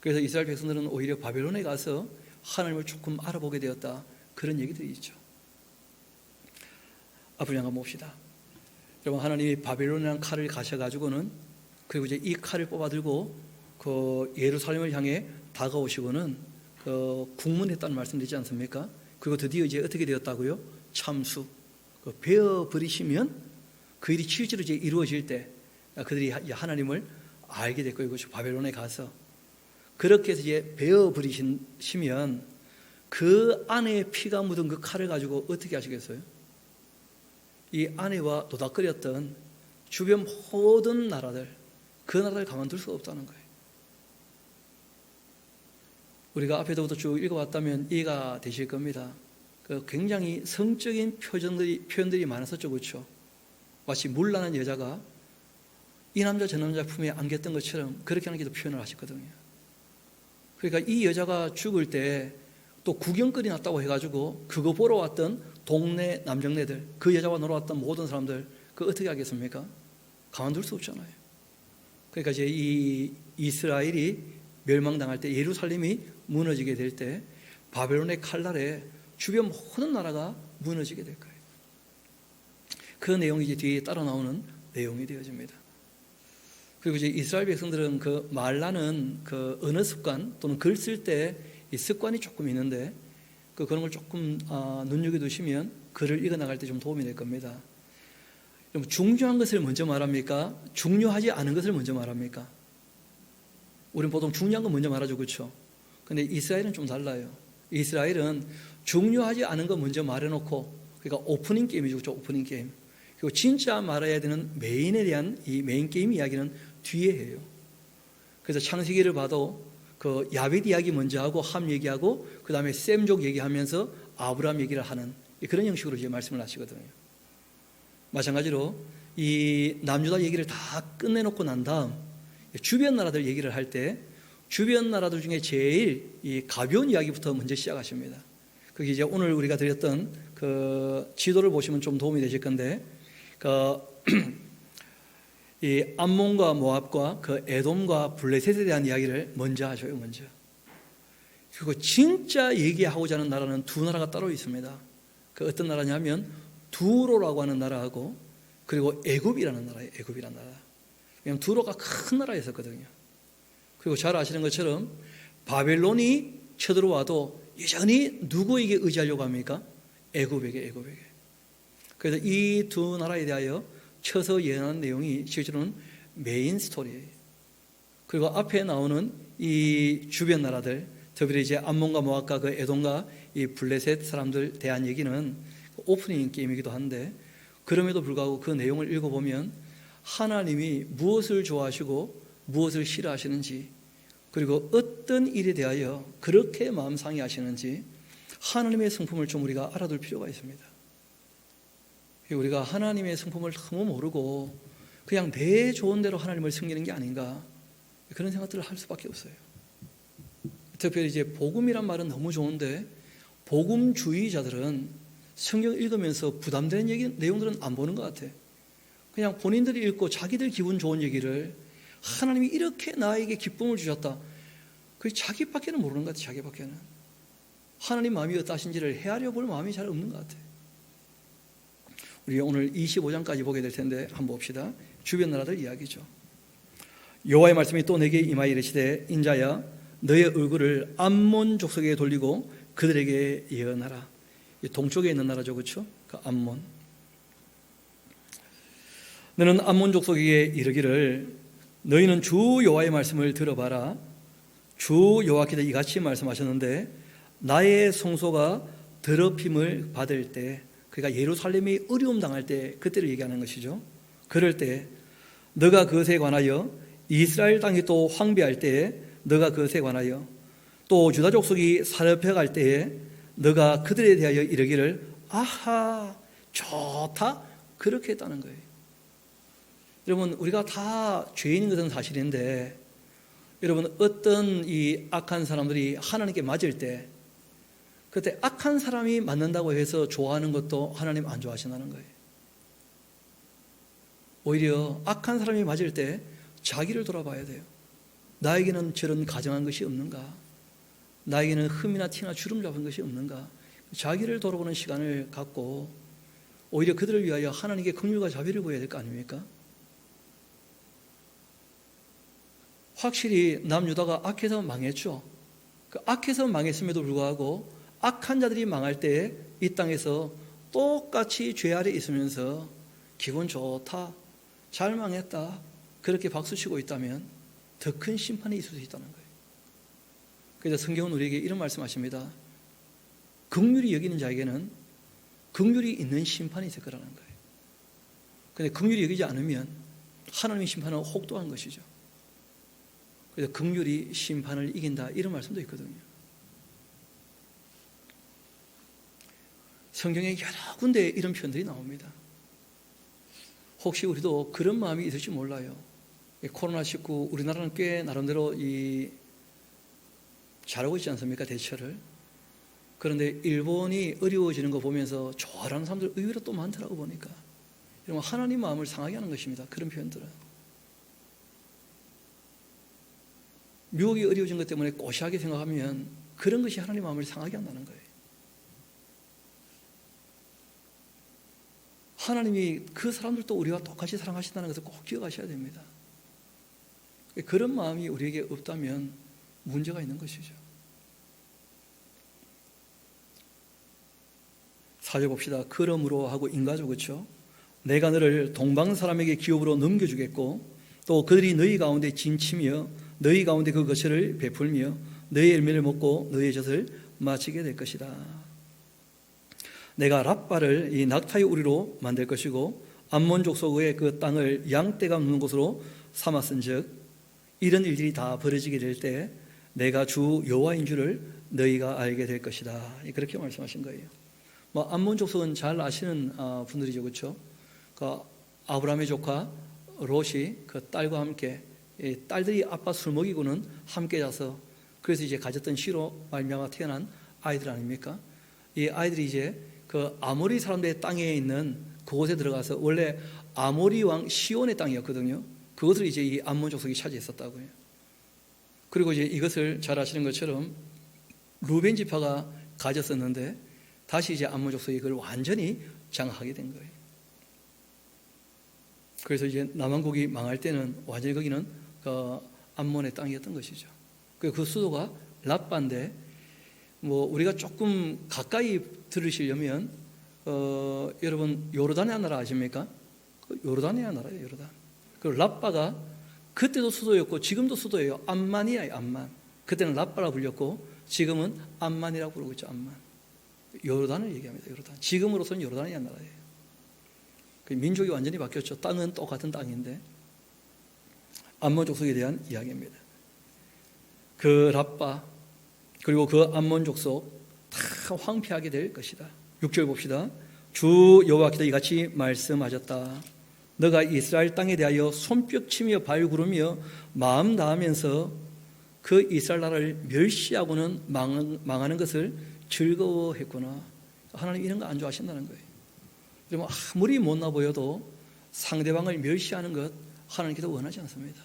그래서 이스라엘 백성들은 오히려 바벨론에 가서 하나님을 조금 알아보게 되었다, 그런 얘기들이 있죠. 앞으로 한번 봅시다. 여러분, 하나님이 바벨론이라는 칼을 가셔가지고는 그리고 이제 이 칼을 뽑아들고 그 예루살렘을 향해 다가오시고는 그 국문했다는 말씀드리지 않습니까? 그리고 드디어 이제 어떻게 되었다고요? 참수. 그 베어 버리시면 그 일이 실제로 이제 이루어질 때 그들이 하나님을 알게 될 거예요. 그렇죠? 바벨론에 가서 그렇게 해서 이제 베어 버리시면 그 안에 피가 묻은 그 칼을 가지고 어떻게 하시겠어요? 이 아내와 노닥거렸던 주변 모든 나라들, 그 나라를 가만둘 수가 없다는 거예요. 우리가 앞에서부터 쭉 읽어왔다면 이해가 되실 겁니다. 그 굉장히 성적인 표현들이 많았었죠, 그렇죠? 마치 물나는 여자가 이 남자 저 남자 품에 안겼던 것처럼 그렇게 하는 게도 표현을 하셨거든요. 그러니까 이 여자가 죽을 때 또 구경거리 났다고 해가지고 그거 보러 왔던 동네 남정네들, 그 여자와 놀아왔던 모든 사람들, 그거 어떻게 하겠습니까? 가만둘 수 없잖아요. 그러니까 이제 이 이스라엘이 멸망당할 때, 예루살렘이 무너지게 될 때 바벨론의 칼날에 주변 모든 나라가 무너지게 될 거예요. 그 내용이 이제 뒤에 따라 나오는 내용이 되어집니다. 그리고 이제 이스라엘 백성들은 그 말라는 그 언어 습관 또는 글 쓸 때 이 습관이 조금 있는데 그런 걸 조금 눈여겨두시면 글을 읽어나갈 때 좀 도움이 될 겁니다. 중요한 것을 먼저 말합니까? 중요하지 않은 것을 먼저 말합니까? 우리는 보통 중요한 거 먼저 말하죠, 그렇죠? 근데 이스라엘은 좀 달라요. 이스라엘은 중요하지 않은 거 먼저 말해놓고, 그러니까 오프닝 게임이죠, 그렇죠? 오프닝 게임. 그리고 진짜 말해야 되는 메인에 대한 이 메인 게임 이야기는 뒤에 해요. 그래서 창세기를 봐도 그 야벳 이야기 먼저 하고 함 얘기하고 그 다음에 셈족 얘기하면서 아브라함 얘기를 하는 그런 형식으로 이제 말씀을 하시거든요. 마찬가지로 이 남유다 얘기를 다 끝내놓고 난 다음 주변 나라들 얘기를 할 때 주변 나라들 중에 제일 이 가벼운 이야기부터 먼저 시작하십니다. 그게 이제 오늘 우리가 드렸던 그 지도를 보시면 좀 도움이 되실 건데 이 암몬과 모압과 그 에돔과 블레셋에 대한 이야기를 먼저 하셔요, 먼저. 그리고 진짜 얘기하고자 하는 나라는 두 나라가 따로 있습니다. 그 어떤 나라냐면 두로라고 하는 나라하고 그리고 애굽이라는 나라예요, 애굽이라는 나라. 왜냐하면 두로가 큰 나라였었거든요. 그리고 잘 아시는 것처럼 바벨론이 쳐들어와도 여전히 누구에게 의지하려고 합니까? 애굽에게. 그래서 이 두 나라에 대하여 쳐서 예언한 내용이 실제로는 메인 스토리예요. 그리고 앞에 나오는 이 주변 나라들, 특별히 이제 암몬과 모압과 그 에돔과 이 블레셋 사람들 대한 얘기는 오프닝 게임이기도 한데 그럼에도 불구하고 그 내용을 읽어보면 하나님이 무엇을 좋아하시고 무엇을 싫어하시는지, 그리고 어떤 일에 대하여 그렇게 마음 상해하시는지 하나님의 성품을 좀 우리가 알아둘 필요가 있습니다. 우리가 하나님의 성품을 너무 모르고 그냥 내 좋은 대로 하나님을 섬기는 게 아닌가, 그런 생각들을 할 수밖에 없어요. 특별히 이제 복음이란 말은 너무 좋은데 복음주의자들은 성경 읽으면서 부담되는 내용들은 안 보는 것 같아. 그냥 본인들이 읽고 자기들 기분 좋은 얘기를, 하나님이 이렇게 나에게 기쁨을 주셨다, 그게 자기밖에는 모르는 것 같아. 자기밖에는 하나님 마음이 어떠하신지를 헤아려 볼 마음이 잘 없는 것 같아. 우리 오늘 25장까지 보게 될 텐데 한번 봅시다. 주변 나라들 이야기죠. 여호와의 말씀이 또 내게 임하여 이르시되, 인자야 너의 얼굴을 암몬 족속에게 돌리고 그들에게 예언하라. 동쪽에 있는 나라죠, 그렇죠? 그 암몬. 너는 암몬 족속에게 이르기를, 너희는 주 여호와의 말씀을 들어봐라. 주 여호와께서 이같이 말씀하셨는데, 나의 성소가 더럽힘을 받을 때, 그러니까 예루살렘이 어려움 당할 때, 그때를 얘기하는 것이죠. 그럴 때 너가 그것에 관하여, 이스라엘 땅이 또 황폐할 때에 너가 그것에 관하여, 또 유다 족속이 사르펴갈 때에 너가 그들에 대하여 이르기를, 아하 좋다, 그렇게 했다는 거예요. 여러분, 우리가 다 죄인인 것은 사실인데, 여러분, 어떤 이 악한 사람들이 하나님께 맞을 때, 그때 악한 사람이 맞는다고 해서 좋아하는 것도 하나님 안 좋아하신다는 거예요. 오히려 악한 사람이 맞을 때 자기를 돌아봐야 돼요. 나에게는 저런 가정한 것이 없는가? 나에게는 흠이나 티나 주름 잡은 것이 없는가? 자기를 돌아보는 시간을 갖고 오히려 그들을 위하여 하나님께 긍휼과 자비를 구해야 될 거 아닙니까? 확실히 남유다가 악해서 망했죠. 그 악해서 망했음에도 불구하고 악한 자들이 망할 때 이 땅에서 똑같이 죄 아래 있으면서 기분 좋다, 잘 망했다, 그렇게 박수치고 있다면 더 큰 심판이 있을 수 있다는 거예요. 그래서 성경은 우리에게 이런 말씀하십니다. 긍휼히 여기는 자에게는 긍휼이 있는 심판이 있을 거라는 거예요. 그런데 긍휼히 여기지 않으면 하나님의 심판은 혹독한 것이죠. 그래서 긍휼이 심판을 이긴다, 이런 말씀도 있거든요. 성경에 여러 군데 이런 표현들이 나옵니다. 혹시 우리도 그런 마음이 있을지 몰라요. 코로나19 우리나라는 꽤 나름대로 잘하고 있지 않습니까? 대처를. 그런데 일본이 어려워지는 거 보면서 좋아하는 사람들 의외로 또 많더라고 보니까. 여러분, 하나님 마음을 상하게 하는 것입니다. 그런 표현들은. 미국이 어려워진 것 때문에 꼬시하게 생각하면 그런 것이 하나님 마음을 상하게 한다는 거예요. 하나님이 그 사람들도 우리와 똑같이 사랑하신다는 것을 꼭 기억하셔야 됩니다. 그런 마음이 우리에게 없다면 문제가 있는 것이죠. 4절 봅시다. 그러므로 하고 인가죠, 그렇죠? 내가 너를 동방 사람에게 기업으로 넘겨주겠고, 또 그들이 너희 가운데 진치며 너희 가운데 그 거처를 베풀며 너희 열매를 먹고 너희 젖을 마시게 될 것이다. 내가 랍바를 이 낙타의 우리로 만들 것이고 암몬 족속의 그 땅을 양떼가 눕는 곳으로 삼았은즉, 이런 일들이 다 벌어지게 될 때 내가 주 여호와인 줄을 너희가 알게 될 것이다. 그렇게 말씀하신 거예요. 암몬 족속은 잘 아시는 분들이죠, 그렇죠? 그 아브라함의 조카 롯이 그 딸과 함께, 딸들이 아빠 술 먹이고는 함께 자서, 그래서 이제 가졌던 씨로 말미암아 태어난 아이들 아닙니까? 이 아이들이 이제 그 아모리 사람들의 땅에 있는 그곳에 들어가서, 원래 아모리 왕 시온의 땅이었거든요. 그것을 이제 이 암몬 족속이 차지했었다고요. 그리고 이제 이것을 잘 아시는 것처럼 루벤 지파가 가졌었는데 다시 이제 암몬 족속이 그걸 완전히 장악하게 된 거예요. 그래서 이제 남왕국이 망할 때는 완전히 거기는 그 암몬의 땅이었던 것이죠. 그 수도가 랍바인데, 우리가 조금 가까이 들으시려면 여러분 요르단의 나라 아십니까? 요르단의 나라예요, 요르단. 그 랍바가 그때도 수도였고 지금도 수도예요. 암만이에요, 암만. 그때는 랍바라 불렸고 지금은 암만이라고 부르고 있죠, 암만. 요르단을 얘기합니다, 요르단. 지금으로서는 요르단의 나라예요. 민족이 완전히 바뀌었죠. 땅은 똑같은 땅인데. 암몬 족속에 대한 이야기입니다. 그 랍바 그리고 그 암몬 족속 다 황폐하게 될 것이다. 6절 봅시다. 주 여호와께서 이같이 말씀하셨다. 너가 이스라엘 땅에 대하여 손뼉치며 발구르며 마음 다하면서 그 이스라엘 나라를 멸시하고는 망하는 것을 즐거워했구나. 하나님 이런 거 안 좋아하신다는 거예요. 그러면 아무리 못나 보여도 상대방을 멸시하는 것 하나님께서 원하지 않습니다.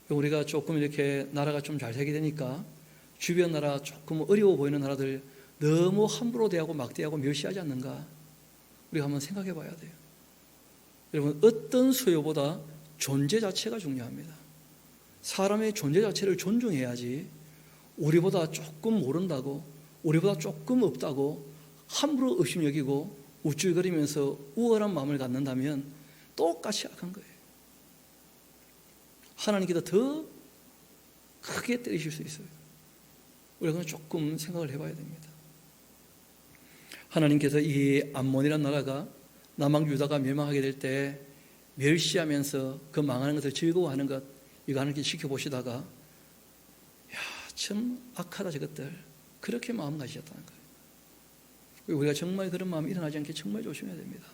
우리가 조금 이렇게 나라가 좀 잘 되게 되니까 주변 나라 조금 어려워 보이는 나라들 너무 함부로 대하고 막대하고 멸시하지 않는가? 우리가 한번 생각해 봐야 돼요. 여러분, 어떤 수요보다 존재 자체가 중요합니다. 사람의 존재 자체를 존중해야지 우리보다 조금 모른다고, 우리보다 조금 없다고 함부로 의심 여기고 우쭐거리면서 우월한 마음을 갖는다면 똑같이 악한 거예요. 하나님께서 더 크게 때리실 수 있어요. 우리가 조금 생각을 해봐야 됩니다. 하나님께서 이 암몬이라는 나라가 남왕 유다가 멸망하게 될 때 멸시하면서 그 망하는 것을 즐거워하는 것, 이거 하나님께서 지켜보시다가 야, 참 악하다 저것들, 그렇게 마음 가지셨다는 거예요. 우리가 정말 그런 마음이 일어나지 않게 정말 조심해야 됩니다.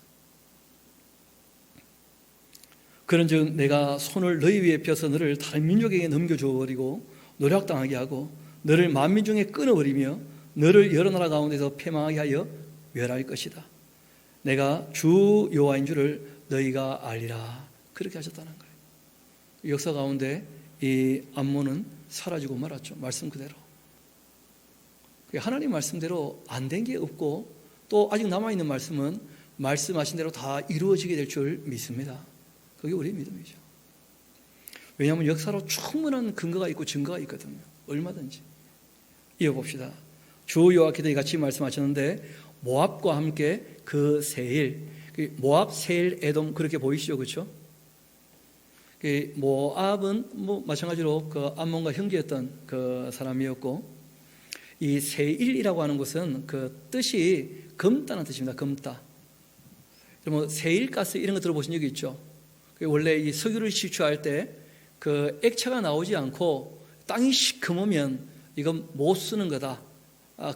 그런즉 내가 손을 너희 위에 펴서 너를 다른 민족에게 넘겨줘 버리고 노략당하게 하고 너를 만민 중에 끊어버리며 너를 여러 나라 가운데서 패망하게 하여 멸할 것이다. 내가 주 여호와인 줄을 너희가 알리라. 그렇게 하셨다는 거예요. 역사 가운데 이 암몬은 사라지고 말았죠. 말씀 그대로. 하나님 말씀대로 안 된 게 없고 또 아직 남아있는 말씀은 말씀하신 대로 다 이루어지게 될 줄 믿습니다. 그게 우리의 믿음이죠. 왜냐하면 역사로 충분한 근거가 있고 증거가 있거든요. 얼마든지. 이어봅시다. 주 여호와께서 같이 말씀하셨는데 모압과 함께 그 세일, 모압, 세일, 에돔 그렇게 보이시죠, 그렇죠? 모압은 마찬가지로 그 암몬과 형제였던 그 사람이었고, 이 세일이라고 하는 것은 그 뜻이 검다는 뜻입니다. 검다. 그러면 세일가스 이런 거 들어보신 적이 있죠? 원래 이 석유를 시추할 때 그 액체가 나오지 않고 땅이 시커매면 이건 못 쓰는 거다.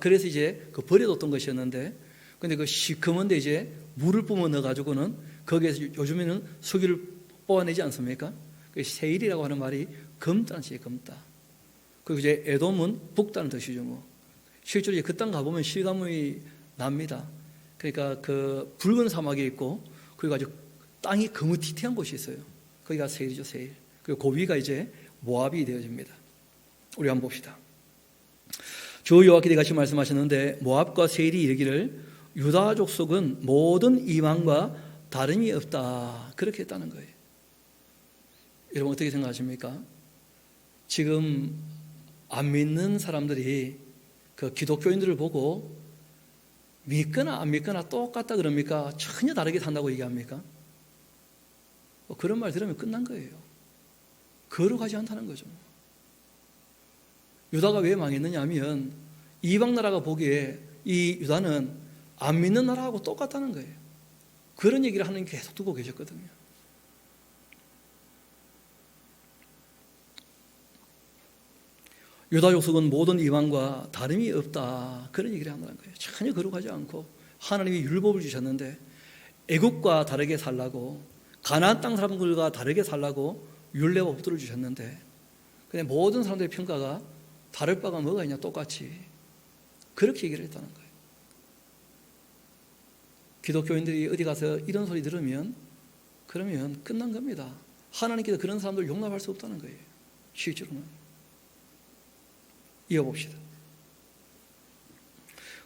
그래서 이제 그 버려뒀던 것이었는데, 근데 그 시커먼데 이제 물을 뿜어 넣어가지고는 거기에서 요즘에는 석유를 뽑아내지 않습니까? 그 세일이라고 하는 말이 검다는 뜻이에요, 검다. 그리고 이제 에돔은 북다는 뜻이죠, 뭐. 실제로 그 땅 가보면 실감이 납니다. 그러니까 그 붉은 사막이 있고, 그리고 아주 땅이 거무튀튀한 곳이 있어요. 거기가 세일이죠, 세일. 그리고 그 위가 이제 모압이 되어집니다. 우리 한번 봅시다. 주 여호와께서 같이 말씀하셨는데 모압과 세일이 이르기를 유다 족속은 모든 이방과 다름이 없다. 그렇게 했다는 거예요. 여러분 어떻게 생각하십니까? 지금 안 믿는 사람들이 그 기독교인들을 보고 믿거나 안 믿거나 똑같다 그럽니까? 전혀 다르게 산다고 얘기합니까? 그런 말 들으면 끝난 거예요. 거룩하지 않다는 거죠. 유다가 왜 망했느냐 하면 이방 나라가 보기에 이 유다는 안 믿는 나라하고 똑같다는 거예요. 그런 얘기를 하나님 계속 두고 계셨거든요. 유다 족속은 모든 이방과 다름이 없다. 그런 얘기를 한다는 거예요. 전혀 거룩하지 않고 하나님이 율법을 주셨는데 애국과 다르게 살라고 가나안 땅 사람들과 다르게 살라고 율례법들을 주셨는데 근데 모든 사람들의 평가가 다를 바가 뭐가 있냐 똑같이 그렇게 얘기를 했다는 거예요. 기독교인들이 어디 가서 이런 소리 들으면 그러면 끝난 겁니다. 하나님께서 그런 사람들 용납할 수 없다는 거예요. 실제로는. 이어봅시다.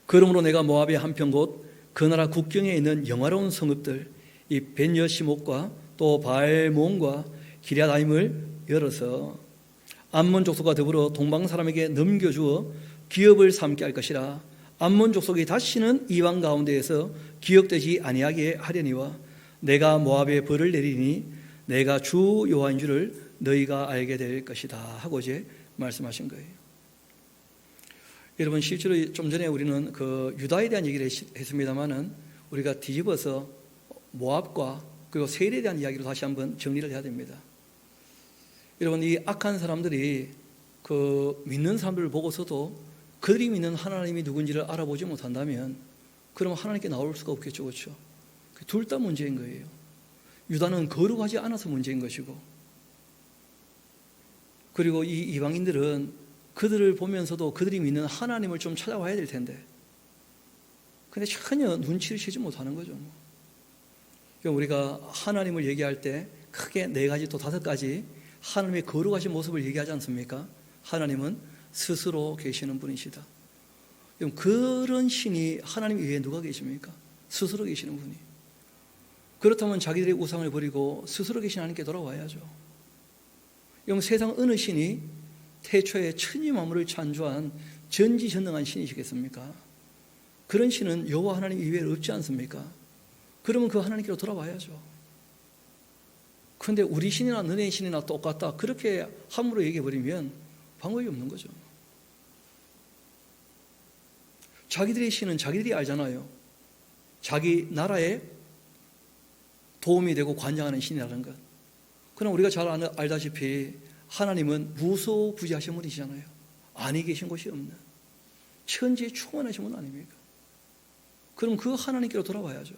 그러므로 내가 모압의 한편 곧 그 나라 국경에 있는 영화로운 성읍들 이 벤여시목과 또 바알몬과 기랴다임을 열어서 암몬 족속과 더불어 동방 사람에게 넘겨주어 기업을 삼게 할 것이라. 암몬 족속이 다시는 이방 가운데에서 기억되지 아니하게 하려니와 내가 모압에 벌을 내리니 내가 주 여호와인 줄을 너희가 알게 될 것이다 하고 이제 말씀하신 거예요. 여러분 실제로 좀 전에 우리는 그 유다에 대한 얘기를 했습니다만은 우리가 뒤집어서 모압과 그리고 세일에 대한 이야기로 다시 한번 정리를 해야 됩니다. 여러분, 이 악한 사람들이 그 믿는 사람들을 보고서도 그들이 믿는 하나님이 누군지를 알아보지 못한다면 그럼 하나님께 나올 수가 없겠죠. 그렇죠? 둘 다 문제인 거예요. 유다는 거룩하지 않아서 문제인 것이고, 그리고 이 이방인들은 그들을 보면서도 그들이 믿는 하나님을 좀 찾아와야 될 텐데 근데 전혀 눈치를 채지 못하는 거죠. 그러니까 우리가 하나님을 얘기할 때 크게 4가지 또 5가지 하나님의 거룩하신 모습을 얘기하지 않습니까? 하나님은 스스로 계시는 분이시다. 그런 신이 하나님 이외에 누가 계십니까? 스스로 계시는 분이. 그렇다면 자기들의 우상을 버리고 스스로 계신 하나님께 돌아와야죠. 세상 어느 신이 태초에 천지 만물을 창조한 전지전능한 신이시겠습니까? 그런 신은 여호와 하나님 이외에 없지 않습니까? 그러면 그 하나님께로 돌아와야죠. 그런데 우리 신이나 너네 신이나 똑같다 그렇게 함부로 얘기해버리면 방법이 없는 거죠. 자기들의 신은 자기들이 알잖아요. 자기 나라에 도움이 되고 관장하는 신이라는 것. 그럼 우리가 잘 알다시피 하나님은 무소부지하신 분이시잖아요. 아니 계신 곳이 없는 천지에 충만하신 분 아닙니까? 그럼 그 하나님께로 돌아와야죠.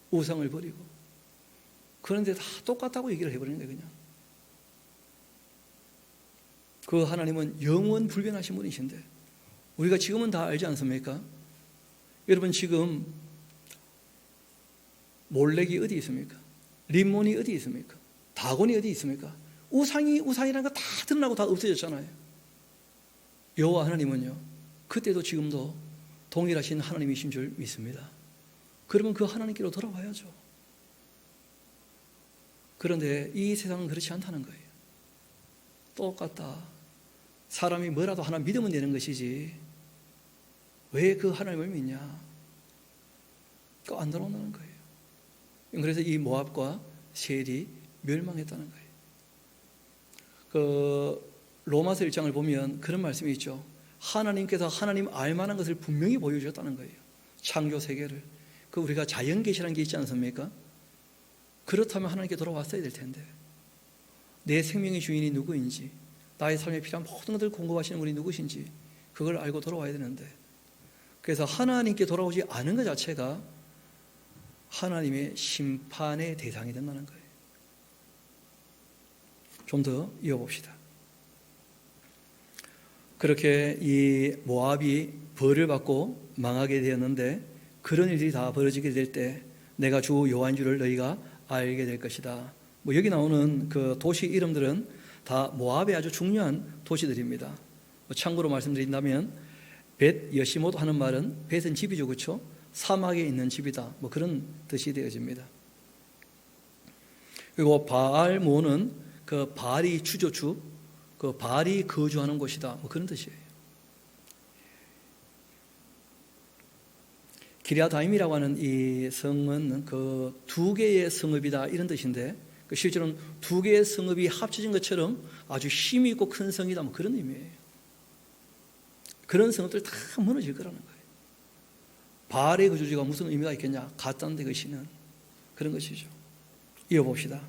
우상을 버리고. 그런데 다 똑같다고 얘기를 해버리는 거예요. 그냥 그 하나님은 영원 불변하신 분이신데 우리가 지금은 다 알지 않습니까? 여러분, 지금 몰렉이 어디 있습니까? 림몬이 어디 있습니까? 다곤이 어디 있습니까? 우상이라는 거 다 드러나고 다 없어졌잖아요. 여호와 하나님은요, 그때도 지금도 동일하신 하나님이신 줄 믿습니다. 그러면 그 하나님께로 돌아와야죠. 그런데 이 세상은 그렇지 않다는 거예요. 똑같다. 사람이 뭐라도 하나 믿으면 되는 것이지 왜 그 하나님을 믿냐? 또 안 들어온다는 거예요. 그래서 이 모압과 셀이 멸망했다는 거예요. 그 로마서 1장을 보면 그런 말씀이 있죠. 하나님께서 하나님 알만한 것을 분명히 보여주셨다는 거예요. 창조 세계를. 그 우리가 자연계시라는 게 있지 않습니까? 그렇다면 하나님께 돌아왔어야 될 텐데 내 생명의 주인이 누구인지 나의 삶에 필요한 모든 것들을 공급하시는 분이 누구신지 그걸 알고 돌아와야 되는데 그래서 하나님께 돌아오지 않은 것 자체가 하나님의 심판의 대상이 된다는 거예요. 좀 더 이어봅시다. 그렇게 이 모압이 벌을 받고 망하게 되었는데 그런 일들이 다 벌어지게 될 때 내가 주 여호와인 줄을 너희가 알게 될 것이다. 여기 나오는 그 도시 이름들은 다 모압의 아주 중요한 도시들입니다. 참고로 말씀드린다면 벳 여시못 하는 말은 벳은 집이죠, 그렇죠? 사막에 있는 집이다. 그런 뜻이 되어집니다. 그리고 바알모는 그 바알이 주저주, 그 바알이 거주하는 곳이다. 그런 뜻이에요. 기랴다임이라고 하는 이 성은 그 2개의 성읍이다 이런 뜻인데 실제로는 2개의 성읍이 합쳐진 것처럼 아주 힘이 있고 큰 성이다 그런 의미예요. 그런 성읍들 다 무너질 거라는 거예요. 바알의 거주지가 무슨 의미가 있겠냐? 가짜인데 것이는 그런 것이죠. 이어봅시다.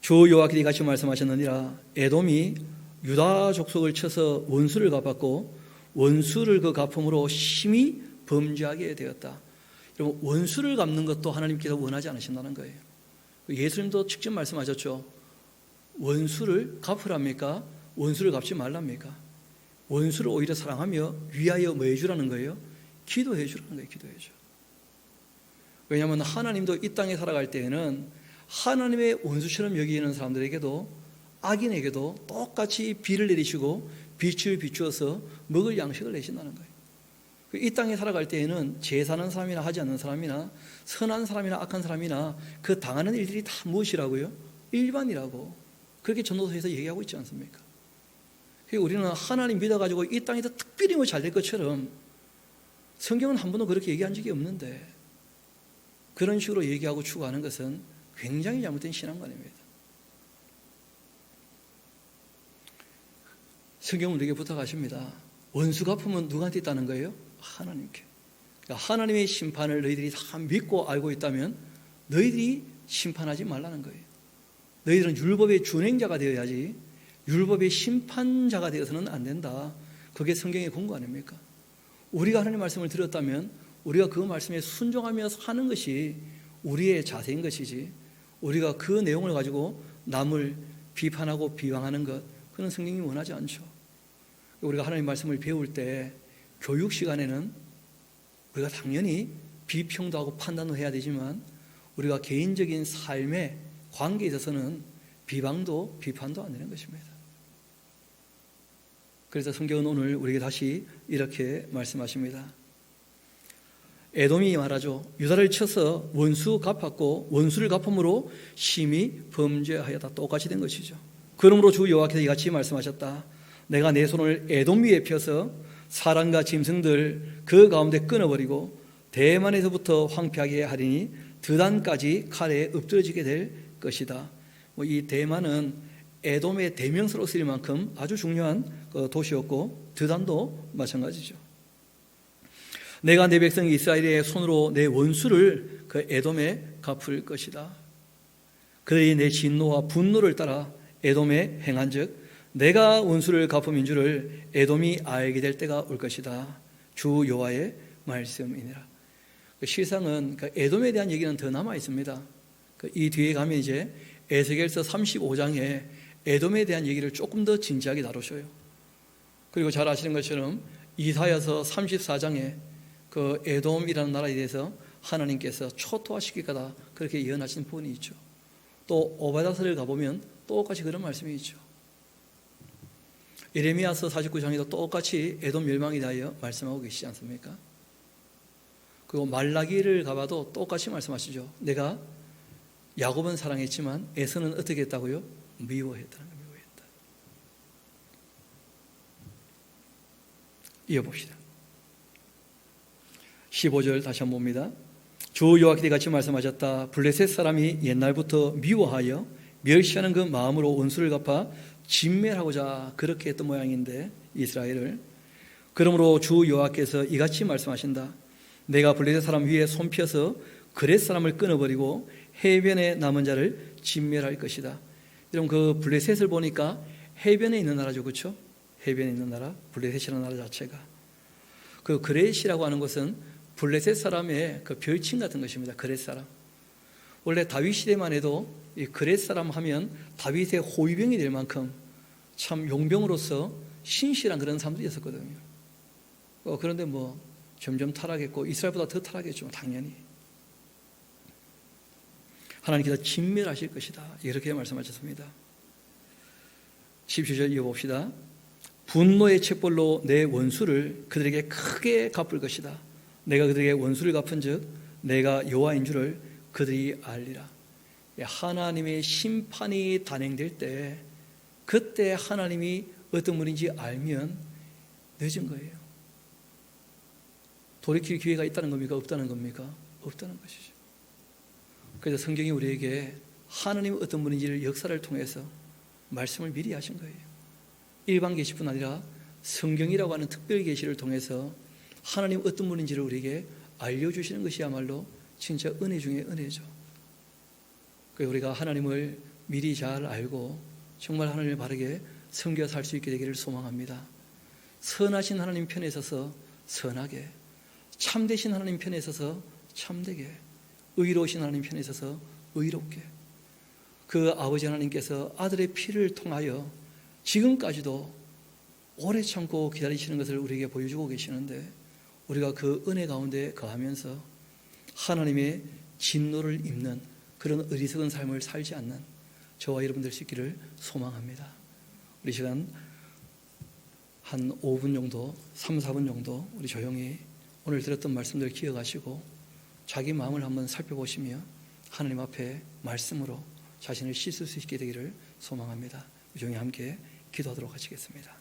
주 여호와께서 이같이 말씀하셨느니라. 에돔이 유다 족속을 쳐서 원수를 갚았고 원수를 그 갚음으로 심히 범죄하게 되었다. 여러분, 원수를 갚는 것도 하나님께서 원하지 않으신다는 거예요. 예수님도 직접 말씀하셨죠. 원수를 갚으랍니까? 원수를 갚지 말랍니까? 원수를 오히려 사랑하며 위하여 뭐 해주라는 거예요? 기도해 주라는 거예요. 기도해 줘. 왜냐하면 하나님도 이 땅에 살아갈 때에는 하나님의 원수처럼 여기는 사람들에게도 악인에게도 똑같이 비를 내리시고 빛을 비추어서 먹을 양식을 내신다는 거예요. 이 땅에 살아갈 때에는 제사하는 사람이나 하지 않는 사람이나 선한 사람이나 악한 사람이나 그 당하는 일들이 다 무엇이라고요? 일반이라고 그렇게 전도서에서 얘기하고 있지 않습니까? 우리는 하나님 믿어가지고 이 땅에서 특별히 잘 될 것처럼 성경은 한 번도 그렇게 얘기한 적이 없는데 그런 식으로 얘기하고 추구하는 것은 굉장히 잘못된 신앙관입니다. 성경은 우리에게 부탁하십니다. 원수 갚으면 누구한테 있다는 거예요? 하나님께. 그러니까 하나님의 심판을 너희들이 다 믿고 알고 있다면 너희들이 심판하지 말라는 거예요. 너희들은 율법의 준행자가 되어야지 율법의 심판자가 되어서는 안 된다. 그게 성경의 권고 아닙니까? 우리가 하나님의 말씀을 들었다면 우리가 그 말씀에 순종하며 사는 것이 우리의 자세인 것이지, 우리가 그 내용을 가지고 남을 비판하고 비방하는 것, 그건 성경이 원하지 않죠. 우리가 하나님의 말씀을 배울 때 교육 시간에는 우리가 당연히 비평도 하고 판단도 해야 되지만, 우리가 개인적인 삶의 관계에 있어서는 비방도 비판도 안 되는 것입니다. 그래서 성경은 오늘 우리에게 다시 이렇게 말씀하십니다. 에돔이 말하죠. 유다를 쳐서 원수 갚았고 원수를 갚음으로 심히 범죄하였다. 똑같이 된 것이죠. 그러므로 주 여호와께서 이같이 말씀하셨다. 내가 내 손을 에돔 위에 펴서 사람과 짐승들 그 가운데 끊어버리고 대만에서부터 황폐하게 하리니 드단까지 칼에 엎드러지게 될 것이다. 이 대만은 에돔의 대명사로 쓰일 만큼 아주 중요한 도시였고, 드단도 마찬가지죠. 내가 내 백성 이스라엘의 손으로 내 원수를 그 에돔에 갚을 것이다. 그들이 내 진노와 분노를 따라 에돔에 행한즉 내가 원수를 갚음인 줄을 에돔이 알게 될 때가 올 것이다. 주 여호와의 말씀이니라. 실상은 에돔에 대한 얘기는 더 남아 있습니다. 이 뒤에 가면 이제 에스겔서 35장에 에돔에 대한 얘기를 조금 더 진지하게 다루셔요. 그리고 잘 아시는 것처럼 이사야서 34장에 그 에돔이라는 나라에 대해서 하나님께서 초토화시킬 거다, 그렇게 예언하신 부분이 있죠. 또 오바댜서를 가보면 똑같이 그런 말씀이 있죠. 예레미야서 49장에도 똑같이 에돔 멸망에 대하여 말씀하고 계시지 않습니까? 그리고 말라기를 가봐도 똑같이 말씀하시죠. 내가 야곱은 사랑했지만 에서는 어떻게 했다고요? 미워했다는 거, 미워했다. 이어봅시다. 15절 다시 한번 봅니다. 주 여호와께서 같이 말씀하셨다. 블레셋 사람이 옛날부터 미워하여 멸시하는 그 마음으로 원수를 갚아 진멸하고자 그렇게 했던 모양인데, 이스라엘을. 그러므로 주 여호와께서 이같이 말씀하신다. 내가 블레셋 사람 위에 손 펴서 그렛 사람을 끊어버리고 해변에 남은 자를 진멸할 것이다. 여러분, 그 블레셋을 보니까 해변에 있는 나라죠, 그렇죠? 해변에 있는 나라, 블레셋이라는 나라 자체가. 그 그렛이라고 하는 것은 블레셋 사람의 그 별칭 같은 것입니다. 그렛 사람. 원래 다윗 시대만 해도 이 그렛 사람 하면 다윗의 호위병이 될 만큼 참 용병으로서 신실한 그런 사람들이었었거든요. 그런데 뭐 점점 타락했고 이스라엘보다 더 타락했죠, 당연히. 하나님께서 진멸하실 것이다, 이렇게 말씀하셨습니다. 17절 이어봅시다. 분노의 책벌로 내 원수를 그들에게 크게 갚을 것이다. 내가 그들에게 원수를 갚은 즉 내가 여호와인 줄을 그들이 알리라. 하나님의 심판이 단행될 때, 그때 하나님이 어떤 분인지 알면 늦은 거예요. 돌이킬 기회가 있다는 겁니까? 없다는 겁니까? 없다는 것이죠. 그래서 성경이 우리에게 하나님이 어떤 분인지를 역사를 통해서 말씀을 미리 하신 거예요. 일반 계시뿐 아니라 성경이라고 하는 특별 계시를 통해서 하나님 어떤 분인지를 우리에게 알려주시는 것이야말로 진짜 은혜 중에 은혜죠. 그래서 우리가 하나님을 미리 잘 알고 정말 하나님을 바르게 섬겨 살 수 있게 되기를 소망합니다. 선하신 하나님 편에 서서 선하게, 참되신 하나님 편에 서서 참되게, 의로우신 하나님 편에 서서 의롭게, 그 아버지 하나님께서 아들의 피를 통하여 지금까지도 오래 참고 기다리시는 것을 우리에게 보여주고 계시는데, 우리가 그 은혜 가운데 거하면서 하나님의 진노를 입는 그런 어리석은 삶을 살지 않는 저와 여러분들 수 있기를 소망합니다. 우리 시간 한 5분 정도, 3, 4분 정도 우리 조용히 오늘 들었던 말씀들을 기억하시고 자기 마음을 한번 살펴보시며 하나님 앞에 말씀으로 자신을 씻을 수 있게 되기를 소망합니다. 조용히 함께 기도하도록 하시겠습니다.